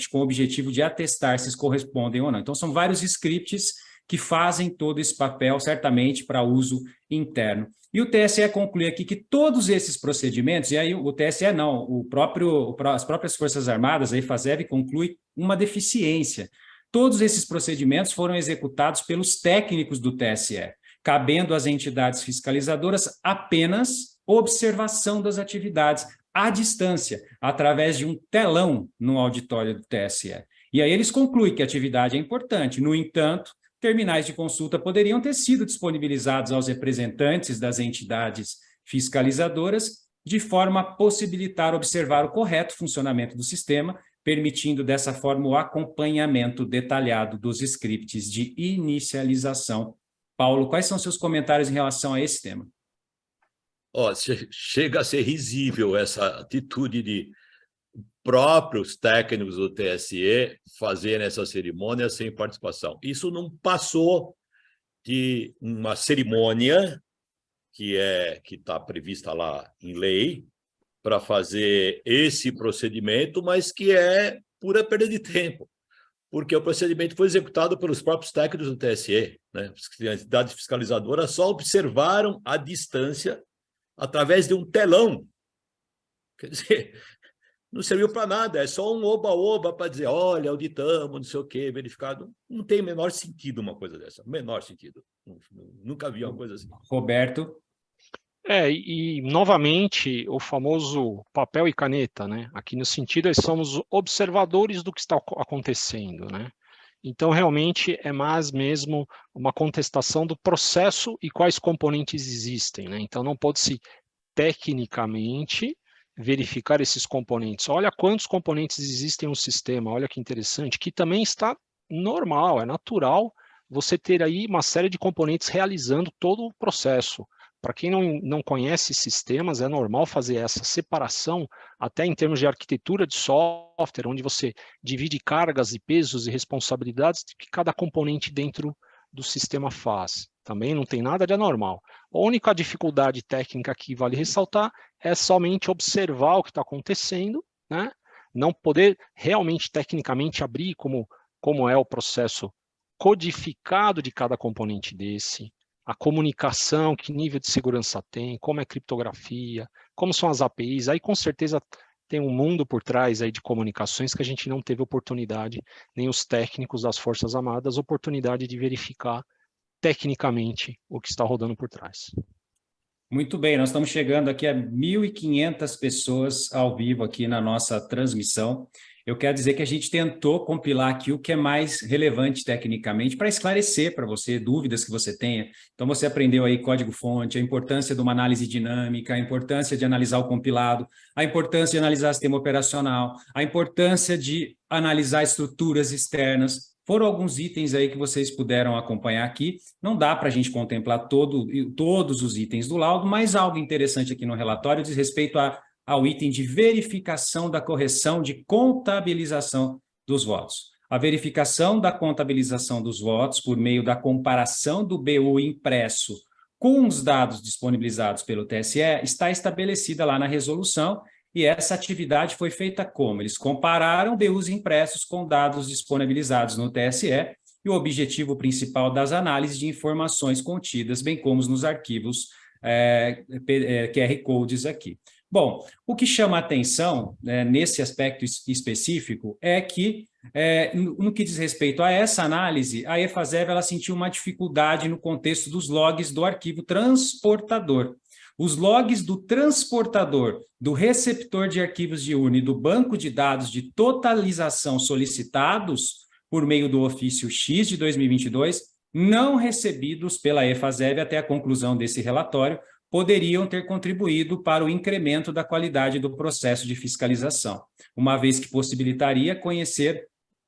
com o objetivo de atestar se correspondem ou não. Então, são vários scripts que fazem todo esse papel, certamente, para uso interno. E o TSE conclui aqui que todos esses procedimentos, e aí o TSE não, as próprias Forças Armadas, a EFASEV, conclui uma deficiência. Todos esses procedimentos foram executados pelos técnicos do TSE, cabendo às entidades fiscalizadoras apenas observação das atividades à distância, através de um telão no auditório do TSE. E aí eles concluem que a atividade é importante. No entanto, terminais de consulta poderiam ter sido disponibilizados aos representantes das entidades fiscalizadoras, de forma a possibilitar observar o correto funcionamento do sistema, permitindo dessa forma o acompanhamento detalhado dos scripts de inicialização. Paulo, quais são seus comentários em relação a esse tema? Chega a ser risível essa atitude de próprios técnicos do TSE fazerem essa cerimônia sem participação. Isso não passou de uma cerimônia que está prevista lá em lei para fazer esse procedimento, mas que é pura perda de tempo, porque o procedimento foi executado pelos próprios técnicos do TSE, né? As entidades fiscalizadoras só observaram à distância através de um telão. Quer dizer, não serviu para nada, é só um oba-oba para dizer, olha, auditamos, não sei o quê, verificado. Não tem o menor sentido uma coisa dessa, menor sentido. Nunca vi uma coisa assim. Roberto? E novamente, o famoso papel e caneta, né? Aqui no sentido, nós somos observadores do que está acontecendo, né? Então, realmente, é mais mesmo uma contestação do processo e quais componentes existem, né? Então, não pode-se, tecnicamente, verificar esses componentes. Olha quantos componentes existem no sistema, olha que interessante, que também está normal, é natural você ter aí uma série de componentes realizando todo o processo. Para quem não conhece sistemas, é normal fazer essa separação, até em termos de arquitetura de software, onde você divide cargas e pesos e responsabilidades que cada componente dentro do sistema faz. Também não tem nada de anormal. A única dificuldade técnica que vale ressaltar é somente observar o que está acontecendo, né? Não poder realmente, tecnicamente, abrir como é o processo codificado de cada componente desse, a comunicação, que nível de segurança tem, como é criptografia, como são as APIs, aí com certeza tem um mundo por trás aí de comunicações que a gente não teve oportunidade, nem os técnicos das Forças Armadas, oportunidade de verificar tecnicamente o que está rodando por trás. Muito bem, nós estamos chegando aqui a 1.500 pessoas ao vivo aqui na nossa transmissão. Eu quero dizer que a gente tentou compilar aqui o que é mais relevante tecnicamente para esclarecer para você dúvidas que você tenha. Então, você aprendeu aí código-fonte, a importância de uma análise dinâmica, a importância de analisar o compilado, a importância de analisar sistema operacional, a importância de analisar estruturas externas. Foram alguns itens aí que vocês puderam acompanhar aqui. Não dá para a gente contemplar todos os itens do laudo, mas algo interessante aqui no relatório diz respeito ao item de verificação da correção de contabilização dos votos. A verificação da contabilização dos votos por meio da comparação do BU impresso com os dados disponibilizados pelo TSE está estabelecida lá na resolução, e essa atividade foi feita como? Eles compararam BUs impressos com dados disponibilizados no TSE e o objetivo principal das análises de informações contidas, bem como nos arquivos QR Codes aqui. Bom, o que chama a atenção nesse aspecto específico é que, no que diz respeito a essa análise, a EFASEV ela sentiu uma dificuldade no contexto dos logs do arquivo transportador. Os logs do transportador, do receptor de arquivos de UNE e do banco de dados de totalização solicitados por meio do ofício X de 2022, não recebidos pela EFASEV até a conclusão desse relatório, poderiam ter contribuído para o incremento da qualidade do processo de fiscalização, uma vez que possibilitaria conhecer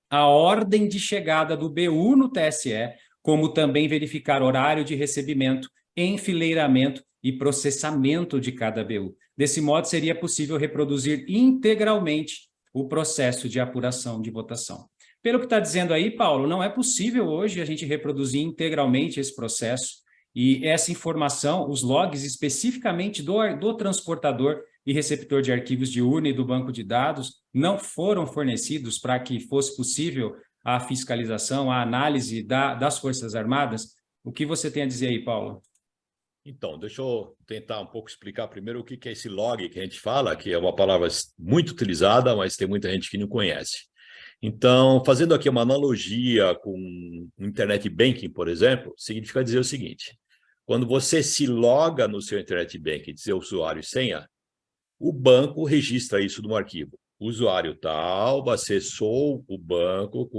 a ordem de chegada do BU no TSE, como também verificar horário de recebimento, enfileiramento e processamento de cada BU. Desse modo, seria possível reproduzir integralmente o processo de apuração de votação. Pelo que está dizendo aí, Paulo, não é possível hoje a gente reproduzir integralmente esse processo, e essa informação, os logs especificamente do transportador e receptor de arquivos de UNE e do banco de dados, não foram fornecidos para que fosse possível à fiscalização, à análise das Forças Armadas. O que você tem a dizer aí, Paulo? Então, deixa eu tentar um pouco explicar primeiro o que é esse log que a gente fala, que é uma palavra muito utilizada, mas tem muita gente que não conhece. Então, fazendo aqui uma analogia com o Internet Banking, por exemplo, significa dizer o seguinte: quando você se loga no seu Internet Banking, dizer usuário e senha, o banco registra isso num arquivo. O usuário tal acessou o banco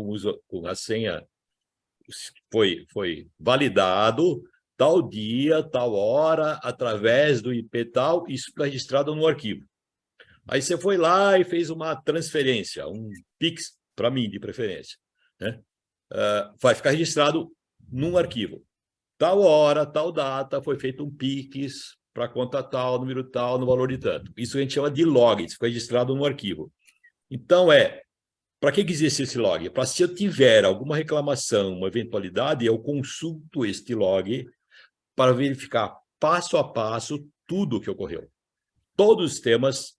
com a senha, foi validado tal dia, tal hora, através do IP tal, isso está registrado no arquivo. Aí você foi lá e fez uma transferência, um Pix, para mim, de preferência, né? Vai ficar registrado num arquivo. Tal hora, tal data, foi feito um Pix para conta tal, número tal, no valor de tanto. Isso a gente chama de log, isso fica registrado no arquivo. Então, para que existe esse log? Para se eu tiver alguma reclamação, uma eventualidade, eu consulto este log para verificar passo a passo tudo o que ocorreu. Todos os sistemas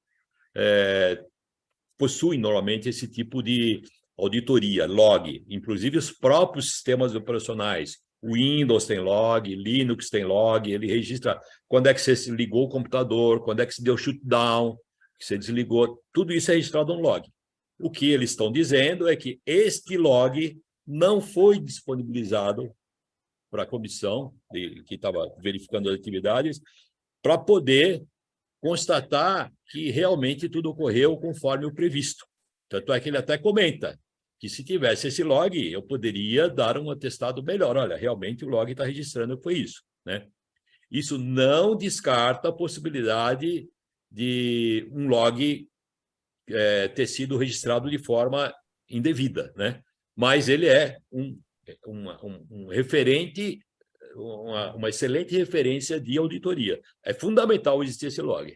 possuem normalmente esse tipo de auditoria, log, inclusive os próprios sistemas operacionais. O Windows tem log, Linux tem log, ele registra quando é que você se ligou o computador, quando é que se deu shutdown, que você desligou, tudo isso é registrado no log. O que eles estão dizendo é que este log não foi disponibilizado para a comissão que estava verificando as atividades para poder constatar que realmente tudo ocorreu conforme o previsto. Tanto é que ele até comenta que se tivesse esse log, eu poderia dar um atestado melhor. Olha, realmente o log está registrando que foi isso, né? Isso não descarta a possibilidade de um log ter sido registrado de forma indevida, né? Mas ele é um referente, uma excelente referência de auditoria. É fundamental existir esse log.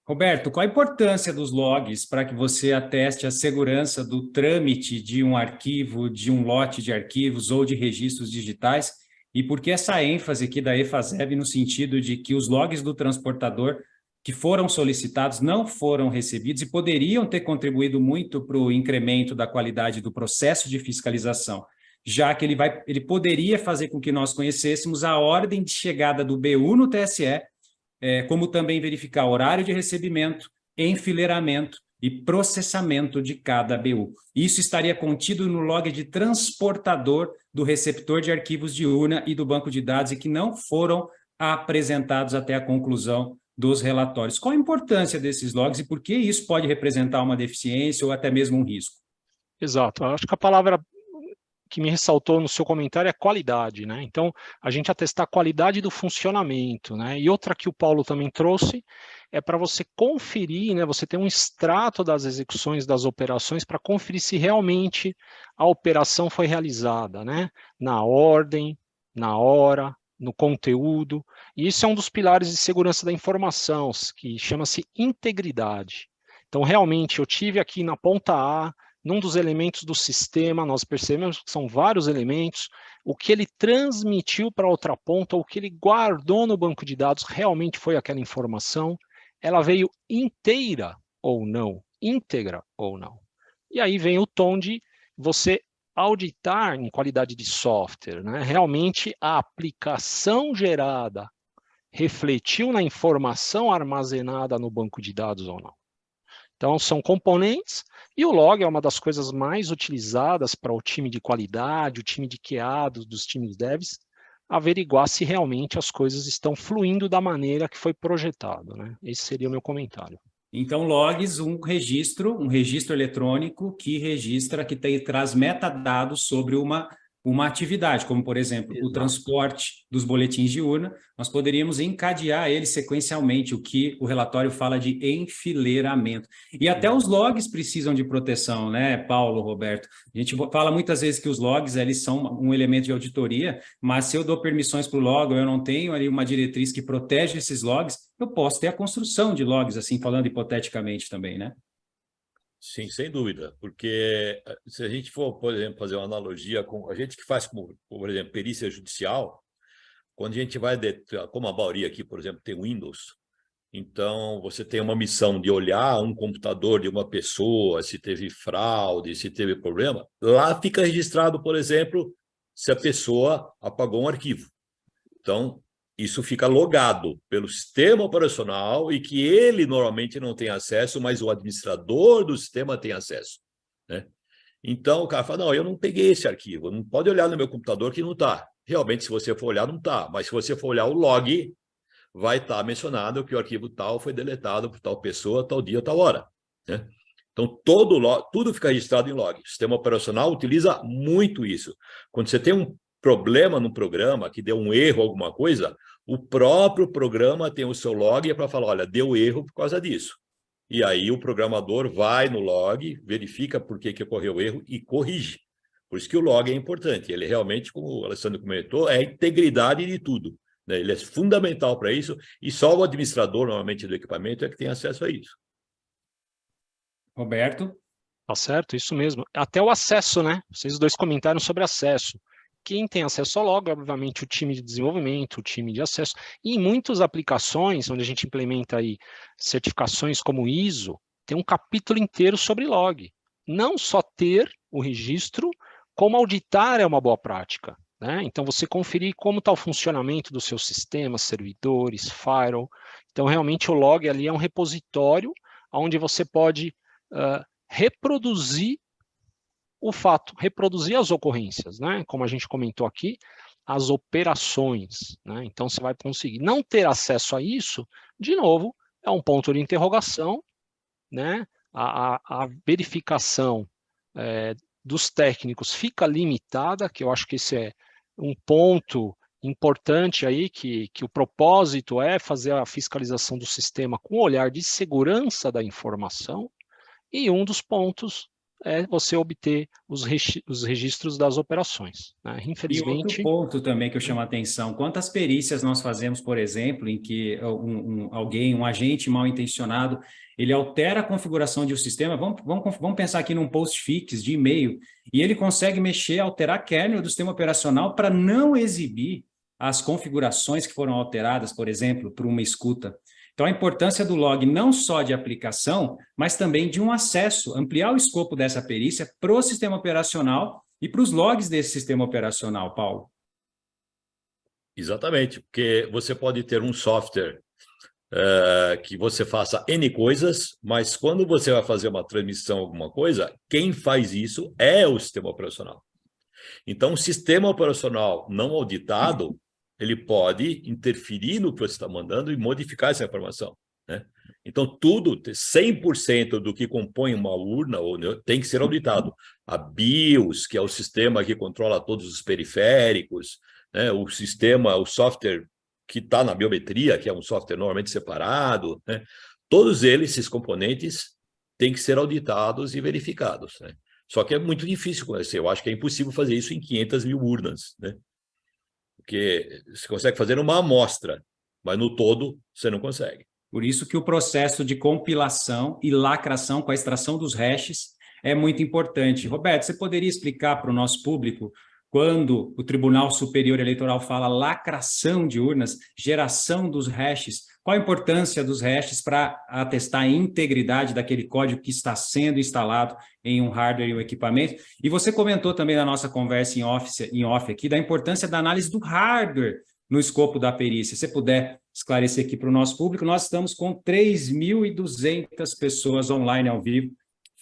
Roberto, qual a importância dos logs para que você ateste a segurança do trâmite de um arquivo, de um lote de arquivos ou de registros digitais? E por que essa ênfase aqui da EFASEB no sentido de que os logs do transportador que foram solicitados não foram recebidos e poderiam ter contribuído muito para o incremento da qualidade do processo de fiscalização, já que ele poderia fazer com que nós conhecêssemos a ordem de chegada do BU no TSE, como também verificar horário de recebimento, enfileiramento e processamento de cada BU. Isso estaria contido no log de transportador do receptor de arquivos de urna e do banco de dados e que não foram apresentados até a conclusão dos relatórios. Qual a importância desses logs e por que isso pode representar uma deficiência ou até mesmo um risco? Exato. Eu acho que a palavra que me ressaltou no seu comentário é qualidade, né? Então, a gente atestar a qualidade do funcionamento, né? E outra que o Paulo também trouxe é para você conferir, né? Você tem um extrato das execuções das operações para conferir se realmente a operação foi realizada, né? Na ordem, na hora, no conteúdo. E isso é um dos pilares de segurança da informação, que chama-se integridade. Então, realmente, eu tive aqui na ponta A, num dos elementos do sistema, nós percebemos que são vários elementos, o que ele transmitiu para outra ponta, o que ele guardou no banco de dados, realmente foi aquela informação, ela veio inteira ou não, íntegra ou não. E aí vem o tom de você auditar em qualidade de software, né? Realmente a aplicação gerada refletiu na informação armazenada no banco de dados ou não. Então, são componentes, e o log é uma das coisas mais utilizadas para o time de qualidade, o time de QA dos times devs, averiguar se realmente as coisas estão fluindo da maneira que foi projetado, né? Esse seria o meu comentário. Então, logs, um registro eletrônico que registra, traz metadados sobre uma atividade, como, por exemplo, o transporte dos boletins de urna, nós poderíamos encadear ele sequencialmente, o que o relatório fala de enfileiramento. E até os logs precisam de proteção, né, Paulo, Roberto? A gente fala muitas vezes que os logs, eles são um elemento de auditoria, mas se eu dou permissões para o log, ou eu não tenho ali uma diretriz que protege esses logs, eu posso ter a construção de logs, assim, falando hipoteticamente também, né? Sim, sem dúvida, porque se a gente for, por exemplo, fazer uma analogia com a gente que faz, por exemplo, perícia judicial, quando a gente vai, como a Bauri aqui, por exemplo, tem Windows, Então, você tem uma missão de olhar um computador de uma pessoa, se teve fraude, se teve problema. Lá fica registrado, por exemplo, se a pessoa apagou um arquivo. Então, isso fica logado pelo sistema operacional e que ele normalmente não tem acesso, mas o administrador do sistema tem acesso, né? Então, o cara fala, não, eu não peguei esse arquivo, não pode olhar no meu computador que não está. Realmente, se você for olhar, não está. Mas se você for olhar o log, vai estar mencionado que o arquivo tal foi deletado por tal pessoa, tal dia, tal hora, né? Então, tudo fica registrado em log. O sistema operacional utiliza muito isso. Quando você tem um problema no programa, que deu um erro, alguma coisa, o próprio programa tem o seu log para falar, olha, deu erro por causa disso. E aí o programador vai no log, verifica por que ocorreu o erro e corrige. Por isso que o log é importante. Ele realmente, como o Alessandro comentou, é a integridade de tudo, né? Ele é fundamental para isso e só o administrador, normalmente, do equipamento é que tem acesso a isso. Roberto? Tá certo, isso mesmo. Até o acesso, né? Vocês dois comentaram sobre acesso. Quem tem acesso ao log, obviamente, o time de desenvolvimento, o time de acesso. E em muitas aplicações, onde a gente implementa aí certificações como ISO, tem um capítulo inteiro sobre log. Não só ter o registro, como auditar é uma boa prática, né? Então, você conferir como está o funcionamento dos seus sistemas, servidores, firewall. Então, realmente, o log ali é um repositório onde você pode reproduzir o fato, reproduzir as ocorrências, né? Como a gente comentou aqui, as operações, né? Então, você vai conseguir. Não ter acesso a isso, de novo, é um ponto de interrogação, né? A verificação dos técnicos fica limitada, que eu acho que esse é um ponto importante aí, que o propósito é fazer a fiscalização do sistema com o olhar de segurança da informação, e um dos pontos é você obter os registros das operações, né? Infelizmente... E outro ponto também que eu chamo a atenção, quantas perícias nós fazemos, por exemplo, em que um agente mal intencionado, ele altera a configuração de um sistema, vamos pensar aqui num postfix de e-mail, e ele consegue mexer, alterar kernel do sistema operacional para não exibir as configurações que foram alteradas, por exemplo, por uma escuta. Então, a importância do log não só de aplicação, mas também de um acesso, ampliar o escopo dessa perícia para o sistema operacional e para os logs desse sistema operacional, Paulo. Exatamente, porque você pode ter um software que você faça N coisas, mas quando você vai fazer uma transmissão, alguma coisa, quem faz isso é o sistema operacional. Então, o sistema operacional não auditado, ele pode interferir no que você está mandando e modificar essa informação, né? Então, 100% do que compõe uma urna tem que ser auditado. A BIOS, que é o sistema que controla todos os periféricos, né? O software que está na biometria, que é um software normalmente separado, né? Todos esses componentes têm que ser auditados e verificados, né? Só que é muito difícil conhecer. Eu acho que é impossível fazer isso em 500 mil urnas, né? Porque você consegue fazer uma amostra, mas no todo você não consegue. Por isso que o processo de compilação e lacração com a extração dos hashes é muito importante. Roberto, você poderia explicar para o nosso público quando o Tribunal Superior Eleitoral fala lacração de urnas, geração dos hashes, qual a importância dos hashes para atestar a integridade daquele código que está sendo instalado em um hardware e um equipamento? E você comentou também na nossa conversa em off aqui da importância da análise do hardware no escopo da perícia. Se você puder esclarecer aqui para o nosso público, nós estamos com 3.200 pessoas online ao vivo.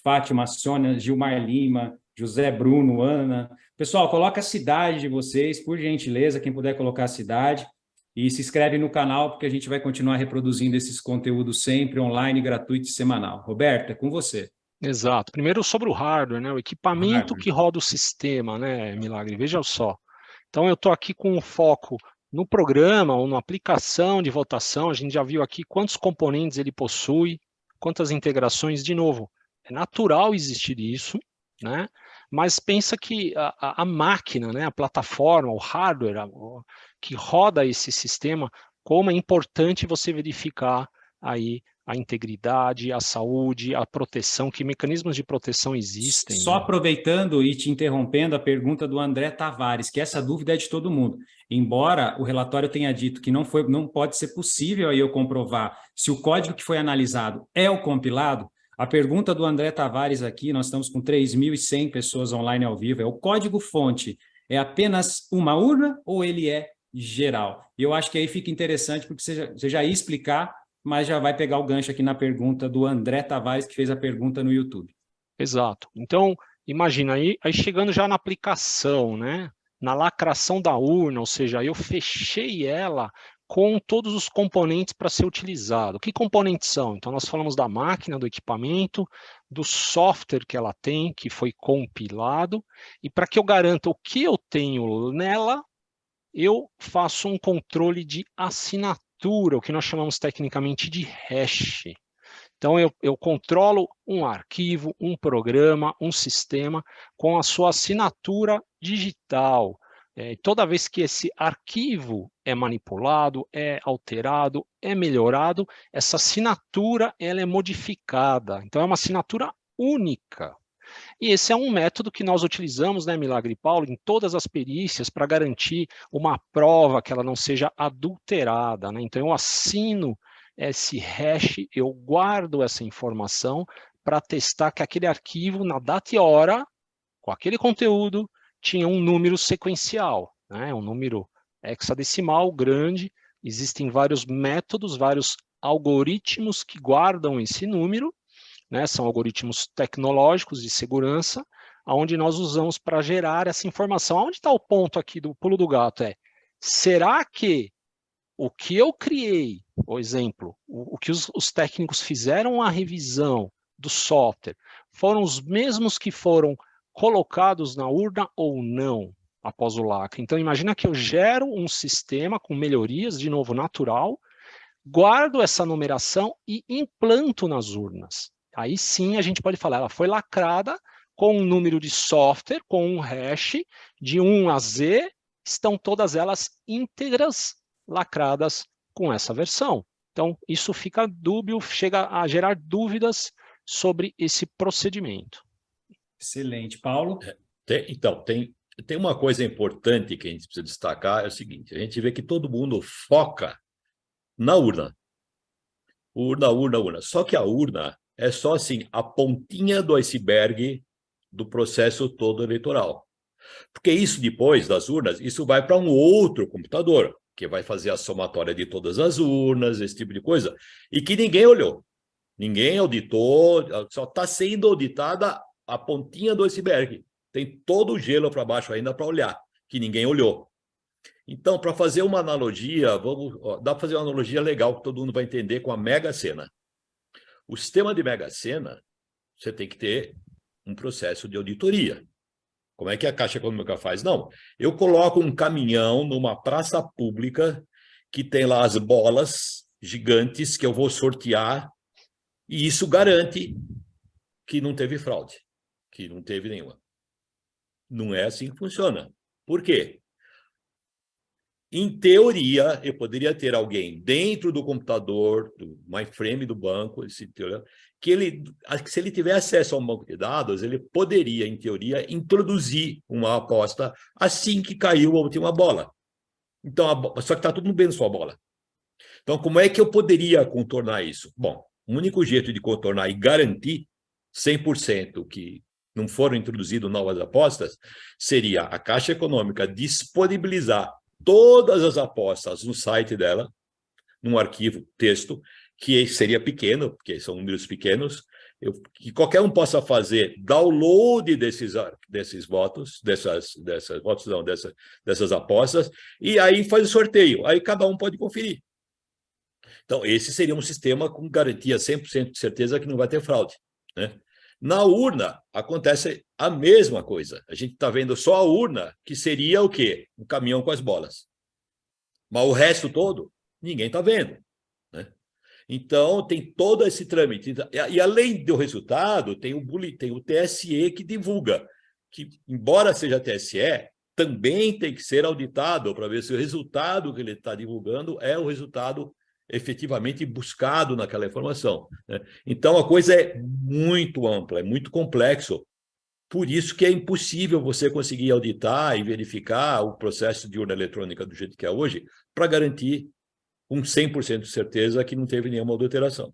Fátima, Sônia, Gilmar Lima, José Bruno, Ana. Pessoal, coloca a cidade de vocês, por gentileza, quem puder colocar a cidade. E se inscreve no canal, porque a gente vai continuar reproduzindo esses conteúdos sempre online, gratuito e semanal. Roberto, é com você. Exato. Primeiro sobre o hardware, né? O equipamento que roda o sistema, né, Milagre? Veja só. Então, eu estou aqui com o foco no programa ou na aplicação de votação. A gente já viu aqui quantos componentes ele possui, quantas integrações. De novo, é natural existir isso, né? Mas pensa que a máquina, né, a plataforma, o hardware que roda esse sistema, como é importante você verificar aí a integridade, a saúde, a proteção, que mecanismos de proteção existem. Só né? aproveitando e te interrompendo, a pergunta do André Tavares, que essa dúvida é de todo mundo. Embora o relatório tenha dito que não pode ser possível aí eu comprovar se o código que foi analisado é o compilado, a pergunta do André Tavares aqui, nós estamos com 3.100 pessoas online ao vivo, é o código-fonte é apenas uma urna ou ele é geral? E eu acho que aí fica interessante, porque você já ia explicar, mas já vai pegar o gancho aqui na pergunta do André Tavares, que fez a pergunta no YouTube. Exato. Então, imagina aí chegando já na aplicação, né? Na lacração da urna, ou seja, eu fechei ela com todos os componentes para ser utilizado. Que componentes são? Então, nós falamos da máquina, do equipamento, do software que ela tem, que foi compilado, e para que eu garanta o que eu tenho nela, eu faço um controle de assinatura, o que nós chamamos tecnicamente de hash. Então, eu controlo um arquivo, um programa, um sistema com a sua assinatura digital. Toda vez que esse arquivo é manipulado, é alterado, é melhorado, essa assinatura ela é modificada. Então, é uma assinatura única. E esse é um método que nós utilizamos, né, Milagre e Paulo, em todas as perícias para garantir uma prova que ela não seja adulterada. Né? Então, eu assino esse hash, eu guardo essa informação para testar que aquele arquivo, na data e hora, com aquele conteúdo, tinha um número sequencial, né? Um número hexadecimal grande. Existem vários métodos, vários algoritmos que guardam esse número, né? São algoritmos tecnológicos de segurança, onde nós usamos para gerar essa informação. Onde está o ponto aqui do pulo do gato? Será que o que eu criei, por exemplo, o que os técnicos fizeram a revisão do software, foram os mesmos que foram colocados na urna ou não após o lacre? Então, imagina que eu gero um sistema com melhorias, de novo, natural, guardo essa numeração e implanto nas urnas. Aí sim a gente pode falar, ela foi lacrada com um número de software, com um hash de 1 a Z, estão todas elas íntegras, lacradas com essa versão. Então, isso fica dúbio, chega a gerar dúvidas sobre esse procedimento. Excelente. Paulo? Tem uma coisa importante que a gente precisa destacar, é o seguinte, a gente vê que todo mundo foca na urna. Urna, urna, urna. Só que a urna é só assim, a pontinha do iceberg do processo todo eleitoral. Porque isso depois das urnas, isso vai para um outro computador, que vai fazer a somatória de todas as urnas, esse tipo de coisa, e que ninguém olhou. Ninguém auditou, só está sendo auditada a pontinha do iceberg. Tem todo o gelo para baixo ainda para olhar, que ninguém olhou. Então, para fazer uma analogia, dá para fazer uma analogia legal que todo mundo vai entender com a Mega Sena. O sistema de Mega Sena, você tem que ter um processo de auditoria. Como é que a Caixa Econômica faz? Não, eu coloco um caminhão numa praça pública que tem lá as bolas gigantes que eu vou sortear e isso garante que não teve fraude, que não teve nenhuma. Não é assim que funciona. Por quê? Em teoria, eu poderia ter alguém dentro do computador, do mainframe do banco, que se ele tiver acesso a um banco de dados, ele poderia, em teoria, introduzir uma aposta assim que caiu a última bola. Então, só que está tudo bem na sua bola. Então, como é que eu poderia contornar isso? Bom, o único jeito de contornar e garantir 100% que não foram introduzidas novas apostas seria a Caixa Econômica disponibilizar todas as apostas no site dela, num arquivo texto, que seria pequeno, porque são números pequenos, que qualquer um possa fazer download desses votos, dessas apostas, e aí faz o sorteio, aí cada um pode conferir. Então, esse seria um sistema com garantia 100% de certeza que não vai ter fraude, né? Na urna, acontece a mesma coisa. A gente está vendo só a urna, que seria o quê? Um caminhão com as bolas. Mas o resto todo, ninguém está vendo, né? Então, tem todo esse trâmite. E além do resultado, tem o TSE que divulga, que, embora seja TSE, também tem que ser auditado para ver se o resultado que ele está divulgando é o resultado efetivamente buscado naquela informação, né? Então, a coisa é muito ampla, é muito complexo. Por isso que é impossível você conseguir auditar e verificar o processo de urna eletrônica do jeito que é hoje para garantir com 100% de certeza que não teve nenhuma adulteração.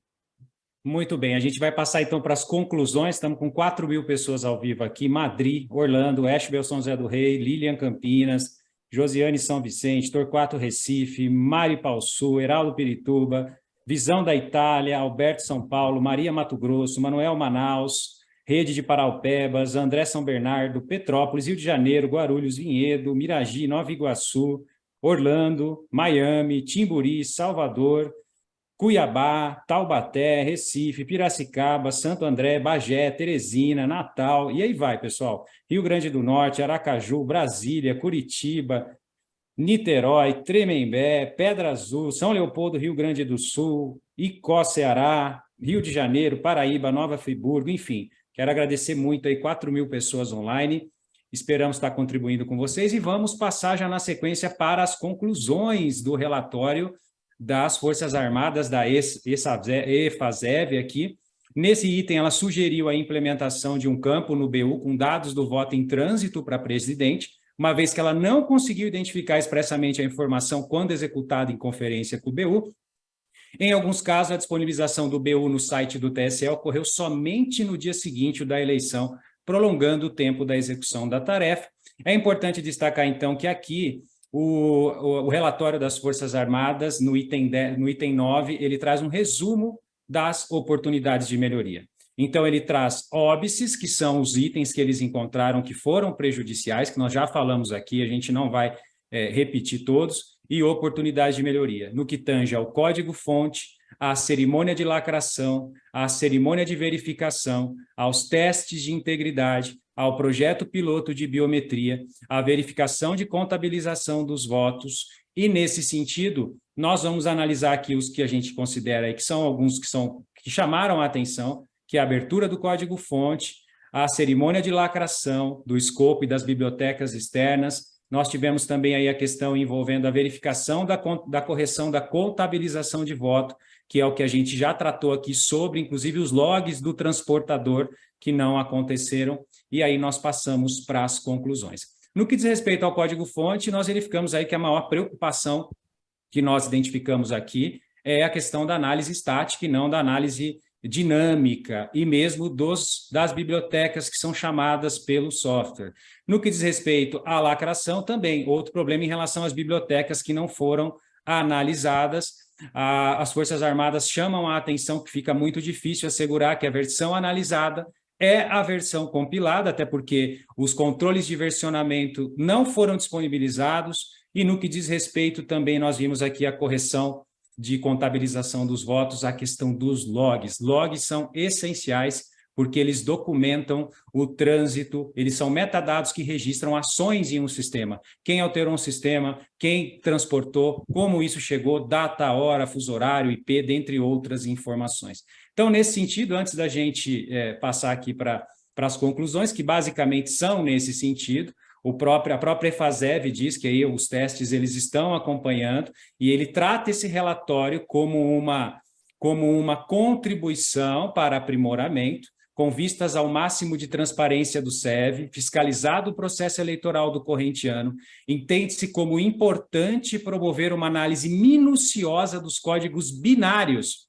Muito bem, a gente vai passar então para as conclusões. Estamos com 4.000 pessoas ao vivo aqui: Madrid, Orlando, Ashbel São José do Rei, Lilian Campinas, Josiane São Vicente, Torquato Recife, Mari Pausu, Heraldo Pirituba, Visão da Itália, Alberto São Paulo, Maria Mato Grosso, Manuel Manaus, Rede de Paraupebas, André São Bernardo, Petrópolis, Rio de Janeiro, Guarulhos, Vinhedo, Miraji, Nova Iguaçu, Orlando, Miami, Timburi, Salvador, Cuiabá, Taubaté, Recife, Piracicaba, Santo André, Bagé, Teresina, Natal, e aí vai, pessoal. Rio Grande do Norte, Aracaju, Brasília, Curitiba, Niterói, Tremembé, Pedra Azul, São Leopoldo, Rio Grande do Sul, Icó, Ceará, Rio de Janeiro, Paraíba, Nova Friburgo, enfim. Quero agradecer muito aí, 4.000 pessoas online. Esperamos estar contribuindo com vocês e vamos passar já na sequência para as conclusões do relatório das Forças Armadas da EFASEV aqui. Nesse item, ela sugeriu a implementação de um campo no BU com dados do voto em trânsito para presidente, uma vez que ela não conseguiu identificar expressamente a informação quando executada em conferência com o BU. Em alguns casos, a disponibilização do BU no site do TSE ocorreu somente no dia seguinte da eleição, prolongando o tempo da execução da tarefa. É importante destacar, então, que aqui o relatório das Forças Armadas, no item 9, ele traz um resumo das oportunidades de melhoria. Então, ele traz óbices, que são os itens que eles encontraram que foram prejudiciais, que nós já falamos aqui, a gente não vai repetir todos, e oportunidades de melhoria, no que tange ao código-fonte, à cerimônia de lacração, à cerimônia de verificação, aos testes de integridade, ao projeto piloto de biometria, à verificação de contabilização dos votos, e nesse sentido, nós vamos analisar aqui os que a gente considera aí, que são alguns que chamaram a atenção, que é a abertura do código-fonte, a cerimônia de lacração, do escopo e das bibliotecas externas. Nós tivemos também aí a questão envolvendo a verificação da correção da contabilização de voto, que é o que a gente já tratou aqui sobre, inclusive, os logs do transportador que não aconteceram, e aí nós passamos para as conclusões. No que diz respeito ao código-fonte, nós verificamos aí que a maior preocupação que nós identificamos aqui é a questão da análise estática e não da análise dinâmica e mesmo das bibliotecas que são chamadas pelo software. No que diz respeito à lacração, também outro problema em relação às bibliotecas que não foram analisadas. As Forças Armadas chamam a atenção que fica muito difícil assegurar que a versão analisada é a versão compilada, até porque os controles de versionamento não foram disponibilizados, e no que diz respeito também nós vimos aqui a correção de contabilização dos votos, a questão dos logs. Logs são essenciais porque eles documentam o trânsito, eles são metadados que registram ações em um sistema. Quem alterou um sistema, quem transportou, como isso chegou, data, hora, fuso horário, IP, dentre outras informações. Então, nesse sentido, antes da gente passar aqui para as conclusões, que basicamente são nesse sentido, a própria EFASEV diz que aí os testes eles estão acompanhando e ele trata esse relatório como uma contribuição para aprimoramento, com vistas ao máximo de transparência do SEV, fiscalizado o processo eleitoral do corrente ano, entende-se como importante promover uma análise minuciosa dos códigos binários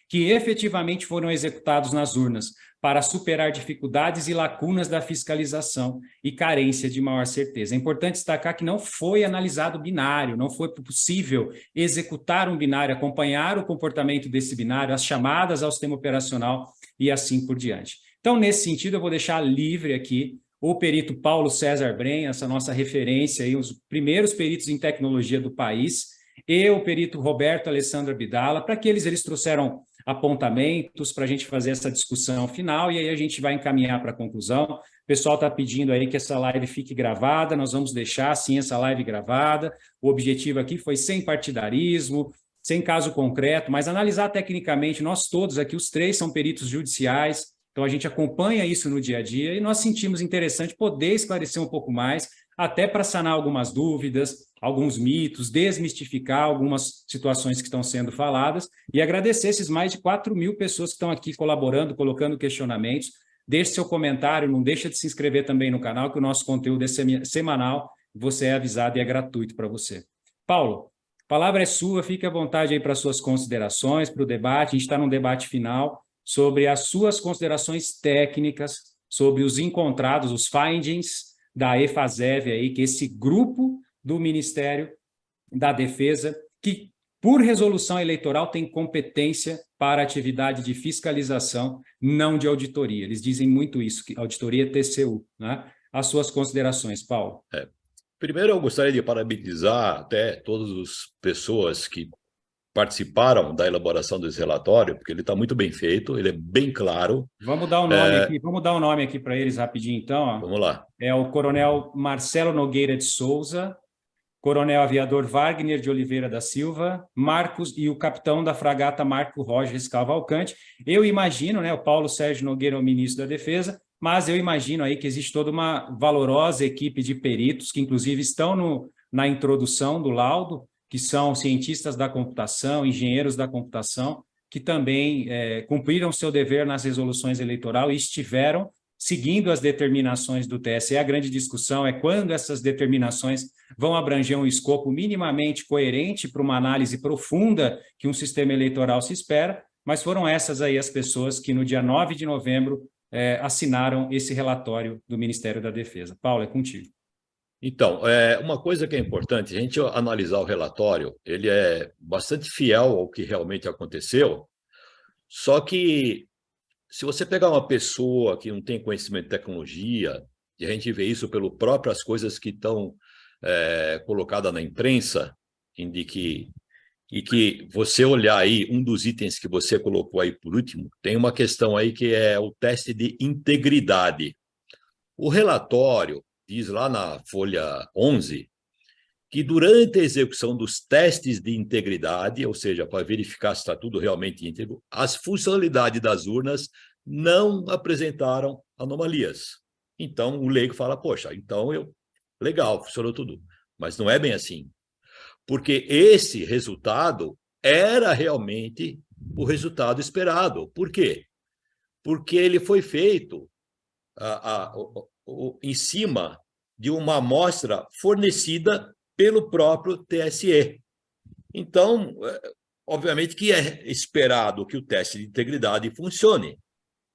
que efetivamente foram executados nas urnas, para superar dificuldades e lacunas da fiscalização e carência de maior certeza. É importante destacar que não foi analisado o binário, não foi possível executar um binário, acompanhar o comportamento desse binário, as chamadas ao sistema operacional e assim por diante. Então, nesse sentido, eu vou deixar livre aqui o perito Paulo César Brenha, essa nossa referência, aí, os primeiros peritos em tecnologia do país, e o perito Roberto Alessandro Abdala, para que eles trouxeram apontamentos para a gente fazer essa discussão final, e aí a gente vai encaminhar para a conclusão. O pessoal está pedindo aí que essa live fique gravada, nós vamos deixar sim essa live gravada. O objetivo aqui foi sem partidarismo, sem caso concreto, mas analisar tecnicamente. Nós todos aqui, os três são peritos judiciais, então a gente acompanha isso no dia a dia e nós sentimos interessante poder esclarecer um pouco mais, até para sanar algumas dúvidas, alguns mitos, desmistificar algumas situações que estão sendo faladas e agradecer esses mais de 4.000 pessoas que estão aqui colaborando, colocando questionamentos. Deixe seu comentário, não deixa de se inscrever também no canal, que o nosso conteúdo é semanal, você é avisado e é gratuito para você. Paulo, a palavra é sua, fique à vontade aí para suas considerações, para o debate. A gente está num debate final sobre as suas considerações técnicas, sobre os encontrados, os findings da EFASEV aí, que é esse grupo do Ministério da Defesa, que, por resolução eleitoral, tem competência para atividade de fiscalização, não de auditoria. Eles dizem muito isso, que auditoria é TCU, né? As suas considerações, Paulo. Primeiro, eu gostaria de parabenizar até todas as pessoas que participaram da elaboração desse relatório, porque ele está muito bem feito, ele é bem claro. Vamos dar o nome aqui, vamos dar o nome aqui para eles rapidinho, então. Ó. Vamos lá. É o Coronel Marcelo Nogueira de Souza, Coronel Aviador Wagner de Oliveira da Silva, Marcos e o capitão da fragata Marco Rogers Cavalcante. Eu imagino, né, o Paulo Sérgio Nogueira é o ministro da Defesa, mas eu imagino aí que existe toda uma valorosa equipe de peritos que, inclusive, estão na introdução do laudo, que são cientistas da computação, engenheiros da computação, que também cumpriram seu dever nas resoluções eleitorais e estiveram seguindo as determinações do TSE. A grande discussão é quando essas determinações vão abranger um escopo minimamente coerente para uma análise profunda que um sistema eleitoral se espera, mas foram essas aí as pessoas que no dia 9 de novembro assinaram esse relatório do Ministério da Defesa. Paulo, é contigo. Então, uma coisa que é importante, a gente analisar o relatório, ele é bastante fiel ao que realmente aconteceu, só que se você pegar uma pessoa que não tem conhecimento de tecnologia, e a gente vê isso pelas próprias coisas que estão colocadas na imprensa, e que você olhar aí, um dos itens que você colocou aí por último, tem uma questão aí que é o teste de integridade. O relatório diz lá na folha 11 que durante a execução dos testes de integridade, ou seja, para verificar se está tudo realmente íntegro, as funcionalidades das urnas não apresentaram anomalias. Então, o leigo fala, poxa, então legal, funcionou tudo. Mas não é bem assim. Porque esse resultado era realmente o resultado esperado. Por quê? Porque ele foi feito em cima de uma amostra fornecida pelo próprio TSE. Então, obviamente que é esperado que o teste de integridade funcione,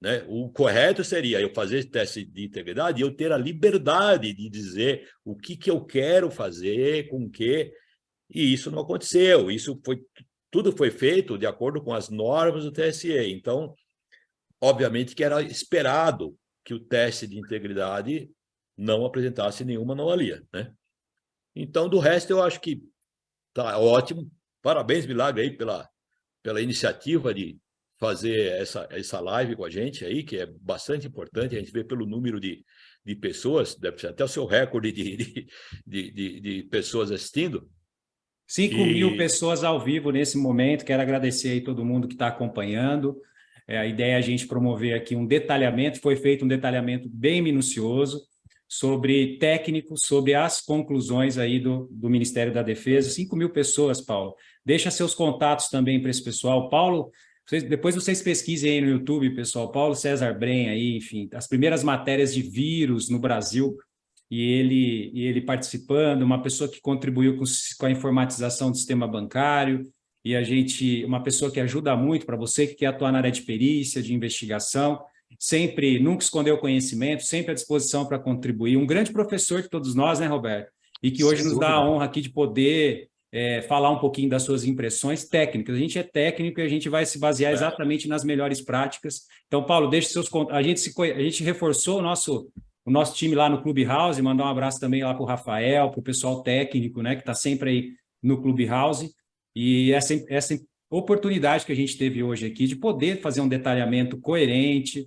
né? O correto seria eu fazer esse teste de integridade e eu ter a liberdade de dizer o que eu quero fazer, com o quê, e isso não aconteceu. Tudo foi feito de acordo com as normas do TSE. Então, obviamente que era esperado que o teste de integridade não apresentasse nenhuma anomalia, né? Então, do resto, eu acho que tá ótimo. Parabéns, Milagre, aí pela iniciativa de fazer essa live com a gente aí, que é bastante importante. A gente vê pelo número de pessoas, deve ser até o seu recorde de pessoas assistindo. 5.000 pessoas ao vivo nesse momento. Quero agradecer aí todo mundo que está acompanhando. A ideia é a gente promover aqui um detalhamento. Foi feito um detalhamento bem minucioso sobre técnicos, sobre as conclusões aí do Ministério da Defesa. 5.000 pessoas, Paulo. Deixa seus contatos também para esse pessoal. Paulo, depois vocês pesquisem aí no YouTube, pessoal. Paulo César Brenha aí, enfim, as primeiras matérias de vírus no Brasil, e ele participando, uma pessoa que contribuiu com a informatização do sistema bancário, e uma pessoa que ajuda muito para você que quer atuar na área de perícia, de investigação, sempre, nunca escondeu conhecimento, sempre à disposição para contribuir. Um grande professor de todos nós, né, Roberto? E que hoje nos dá a honra aqui de poder falar um pouquinho das suas impressões técnicas. A gente é técnico e a gente vai se basear exatamente nas melhores práticas. Então, Paulo, deixe seus contatos. A gente reforçou o nosso time lá no Clubhouse, mandar um abraço também lá para o Rafael, para o pessoal técnico, né, que está sempre aí no Clubhouse. E essa oportunidade que a gente teve hoje aqui de poder fazer um detalhamento coerente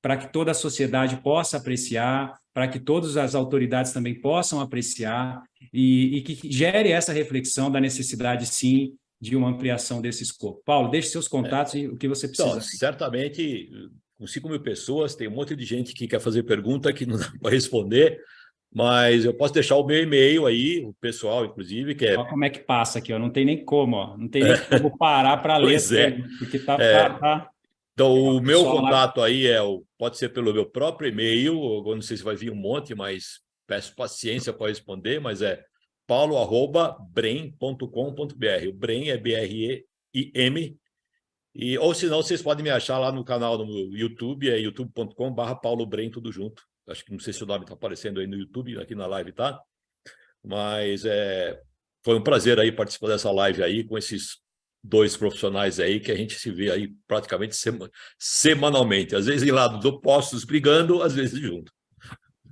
para que toda a sociedade possa apreciar, para que todas as autoridades também possam apreciar e que gere essa reflexão da necessidade, sim, de uma ampliação desse escopo. Paulo, deixe seus contatos e o que você precisa. Então, certamente, com 5.000 pessoas, tem um monte de gente que quer fazer pergunta que não dá para responder. Mas eu posso deixar o meu e-mail aí, o pessoal, inclusive, que é... Olha como é que passa aqui, ó. Não tem nem como, ó. Não tem nem como parar para ler as Pois é. perguntas, porque tá, É, tá, tá. então, Ó, o o meu pessoal lá. contato aí pode ser pelo meu próprio e-mail, eu não sei se vai vir um monte, mas peço paciência para responder, mas é paulo@brem.com.br. O Brem é BREIM. Ou se não, vocês podem me achar lá no canal no YouTube, é youtube.com/Paulo Brem, tudo junto. Acho que não sei se o nome está aparecendo aí no YouTube, aqui na live, tá? Mas foi um prazer aí participar dessa live aí com esses dois profissionais aí que a gente se vê aí praticamente semanalmente. Às vezes em lados opostos brigando, às vezes junto.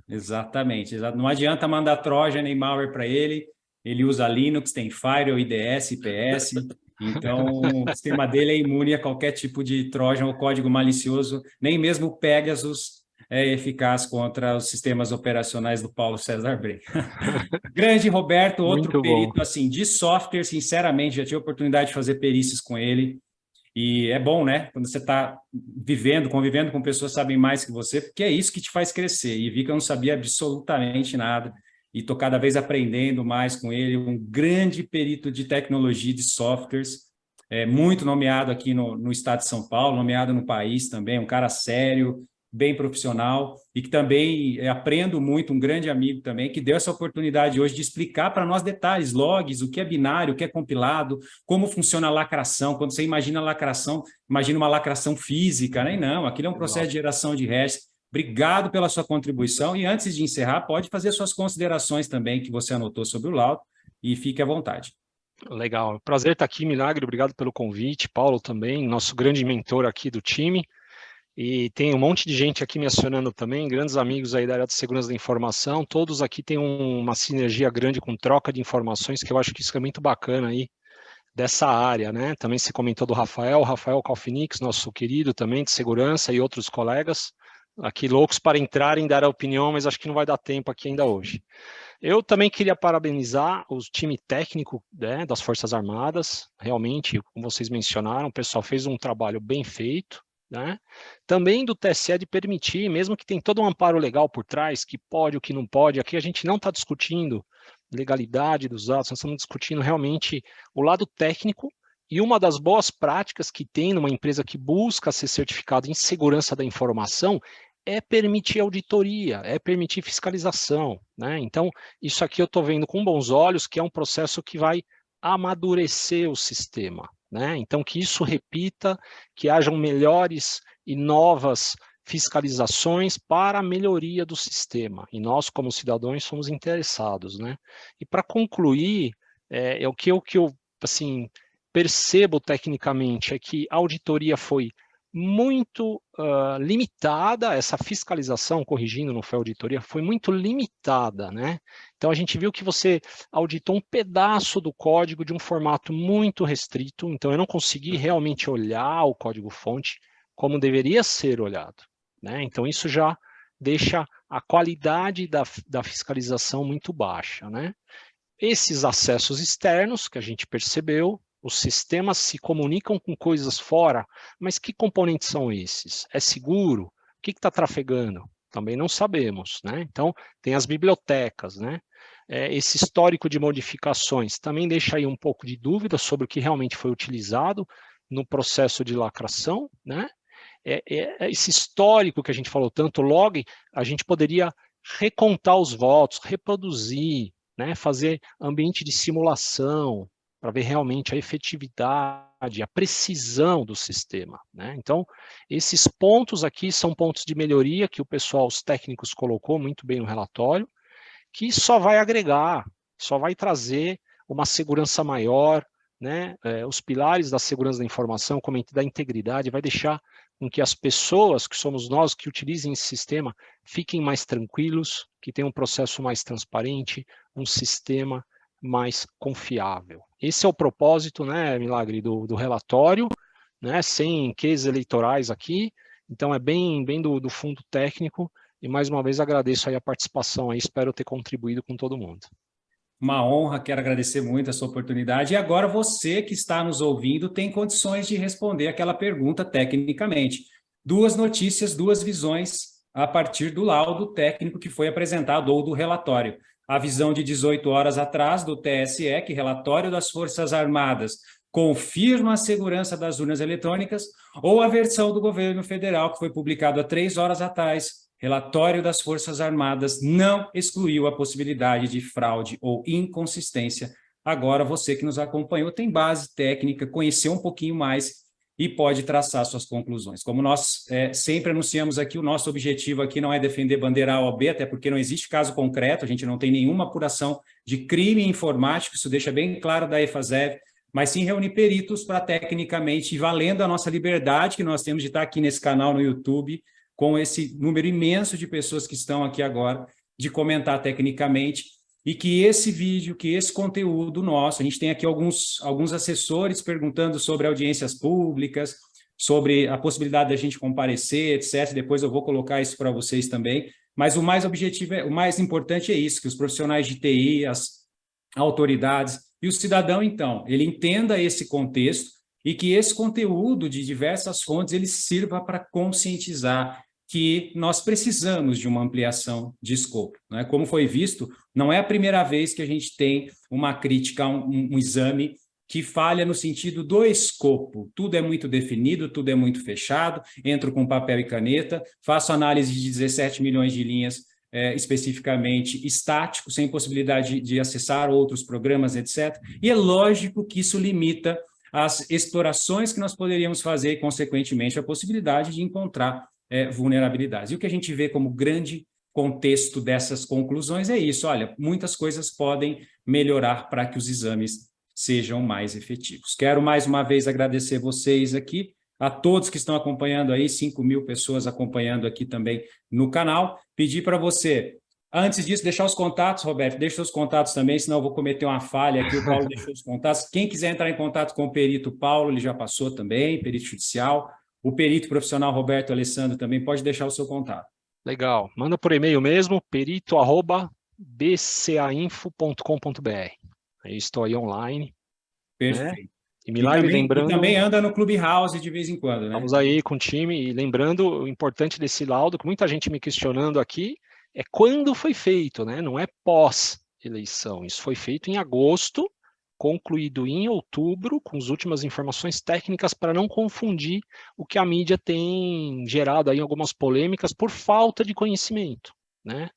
Exatamente. Não adianta mandar Trojan nem malware para ele. Ele usa Linux, tem Firewall, IDS, IPS. Então, o sistema dele é imune a qualquer tipo de Trojan ou código malicioso. Nem mesmo o Pegasus é eficaz contra os sistemas operacionais do Paulo César Brem. Grande Roberto, outro Muito bom. perito assim de software, sinceramente, já tive a oportunidade de fazer perícias com ele. E é bom, né? Quando você está vivendo, convivendo com pessoas que sabem mais que você, porque é isso que te faz crescer. E vi que eu não sabia absolutamente nada. E estou cada vez aprendendo mais com ele. Um grande perito de tecnologia, de softwares, muito nomeado aqui no estado de São Paulo, nomeado no país também, um cara sério, bem profissional, e que também aprendo muito, um grande amigo também, que deu essa oportunidade hoje de explicar para nós detalhes, logs, o que é binário, o que é compilado, como funciona a lacração. Quando você imagina lacração, imagina uma lacração física, né? Não, aquilo é um processo de geração de hashes. Obrigado pela sua contribuição. E antes de encerrar, pode fazer suas considerações também que você anotou sobre o laudo e fique à vontade. Legal. Prazer estar aqui, Milagre. Obrigado pelo convite. Paulo também, nosso grande mentor aqui do time. E tem um monte de gente aqui me acionando também, grandes amigos aí da área de segurança da informação. Todos aqui têm uma sinergia grande com troca de informações, que eu acho que isso é muito bacana aí dessa área, né? Também se comentou do Rafael Calfinix, nosso querido também de segurança, e outros colegas aqui loucos para entrarem e dar a opinião, mas acho que não vai dar tempo aqui ainda hoje. Eu também queria parabenizar o time técnico, né, das Forças Armadas. Realmente, como vocês mencionaram, o pessoal fez um trabalho bem feito, né? Também do TSE de permitir, mesmo que tem todo um amparo legal por trás, que pode, o que não pode, aqui a gente não está discutindo legalidade dos dados, nós estamos discutindo realmente o lado técnico. E uma das boas práticas que tem numa empresa que busca ser certificada em segurança da informação é permitir auditoria, é permitir fiscalização, né? Então, isso aqui eu estou vendo com bons olhos, que é um processo que vai amadurecer o sistema, né? Então, que isso repita, que hajam melhores e novas fiscalizações para a melhoria do sistema. E nós, como cidadãos, somos interessados, né? E para concluir, o que eu assim, percebo tecnicamente é que a auditoria foi muito limitada, essa fiscalização, corrigindo, não foi auditoria, foi muito limitada, né? Então a gente viu que você auditou um pedaço do código de um formato muito restrito, então eu não consegui realmente olhar o código-fonte como deveria ser olhado, né? Então isso já deixa a qualidade da fiscalização muito baixa, né? Esses acessos externos que a gente percebeu, os sistemas se comunicam com coisas fora, mas que componentes são esses? É seguro? O que está trafegando? Também não sabemos, né? Então, tem as bibliotecas, né? Esse histórico de modificações também deixa aí um pouco de dúvida sobre o que realmente foi utilizado no processo de lacração, né? Esse histórico que a gente falou tanto, log, a gente poderia recontar os votos, reproduzir, né? Fazer ambiente de simulação, para ver realmente a efetividade, a precisão do sistema, né? Então, esses pontos aqui são pontos de melhoria que o pessoal, os técnicos, colocou muito bem no relatório, que só vai agregar, só vai trazer uma segurança maior, né? Os pilares da segurança da informação, como da integridade, vai deixar com que as pessoas, que somos nós, que utilizem esse sistema, fiquem mais tranquilos, que tenham um processo mais transparente, um sistema mais confiável. Esse é o propósito, né, Milagre, do relatório, né, sem cases eleitorais aqui, então é bem do fundo técnico, e mais uma vez agradeço aí a participação, aí, espero ter contribuído com todo mundo. Uma honra, quero agradecer muito a sua oportunidade. E agora você que está nos ouvindo tem condições de responder aquela pergunta tecnicamente. Duas notícias, duas visões a partir do laudo técnico que foi apresentado ou do relatório. A visão de 18 horas atrás do TSE, que relatório das Forças Armadas confirma a segurança das urnas eletrônicas, ou a versão do governo federal, que foi publicado há 3 horas atrás, relatório das Forças Armadas não excluiu a possibilidade de fraude ou inconsistência. Agora, você que nos acompanhou tem base técnica, conheceu um pouquinho mais e pode traçar suas conclusões. Como nós sempre anunciamos aqui, o nosso objetivo aqui não é defender bandeira A ou B, até porque não existe caso concreto, a gente não tem nenhuma apuração de crime informático, isso deixa bem claro da EFASEV, mas sim reunir peritos para tecnicamente, valendo a nossa liberdade que nós temos de estar aqui nesse canal no YouTube, com esse número imenso de pessoas que estão aqui agora, de comentar tecnicamente, e que esse vídeo, que esse conteúdo nosso, a gente tem aqui alguns assessores perguntando sobre audiências públicas, sobre a possibilidade da gente comparecer, etc. Depois eu vou colocar isso para vocês também, mas o mais objetivo, o mais importante é isso, que os profissionais de TI, as autoridades e o cidadão, então, ele entenda esse contexto e que esse conteúdo de diversas fontes ele sirva para conscientizar que nós precisamos de uma ampliação de escopo, né? Como foi visto, não é a primeira vez que a gente tem uma crítica a um exame que falha no sentido do escopo. Tudo é muito definido, tudo é muito fechado, entro com papel e caneta, faço análise de 17 milhões de linhas especificamente estático, sem possibilidade de acessar outros programas, etc. E é lógico que isso limita as explorações que nós poderíamos fazer e, consequentemente, a possibilidade de encontrar vulnerabilidades. E o que a gente vê como grande contexto dessas conclusões é isso, olha, muitas coisas podem melhorar para que os exames sejam mais efetivos. Quero mais uma vez agradecer vocês aqui, a todos que estão acompanhando aí, 5.000 pessoas acompanhando aqui também no canal. Pedir para você, antes disso, deixar os contatos, Roberto, deixa seus contatos também, senão eu vou cometer uma falha aqui, o Paulo deixou os contatos. Quem quiser entrar em contato com o perito Paulo, ele já passou também, perito judicial. O perito profissional Roberto Alessandro também pode deixar o seu contato. Legal. Manda por e-mail mesmo, perito@bcainfo.com.br. Aí estou aí online. Perfeito. Né? E Milagre, lembrando... E também anda no Clubhouse de vez em quando, né? Estamos aí com o time. E lembrando, o importante desse laudo, que muita gente me questionando aqui, é quando foi feito, né? Não é pós-eleição. Isso foi feito em agosto, concluído em outubro, com as últimas informações técnicas para não confundir o que a mídia tem gerado aí algumas polêmicas por falta de conhecimento, né?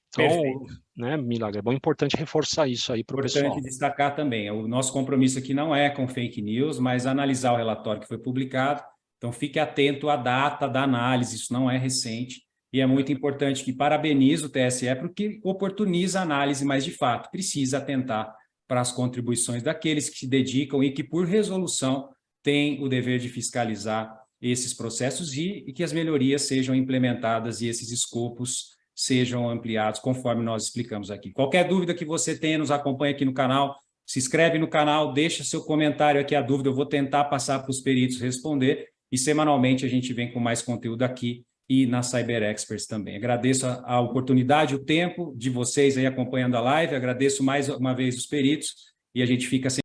Então, né, Milagre, é bom, importante reforçar isso aí para o pessoal. Importante destacar também, o nosso compromisso aqui não é com fake news, mas analisar o relatório que foi publicado, então fique atento à data da análise, isso não é recente, e é muito importante que parabenize o TSE, porque oportuniza a análise, mas de fato precisa atentar para as contribuições daqueles que se dedicam e que, por resolução, têm o dever de fiscalizar esses processos e que as melhorias sejam implementadas e esses escopos sejam ampliados, conforme nós explicamos aqui. Qualquer dúvida que você tenha, nos acompanha aqui no canal, se inscreve no canal, deixa seu comentário aqui, a dúvida, eu vou tentar passar para os peritos responder, e semanalmente a gente vem com mais conteúdo aqui e na Cyber Experts também. Agradeço a oportunidade, o tempo de vocês aí acompanhando a live, agradeço mais uma vez os peritos, e a gente fica sempre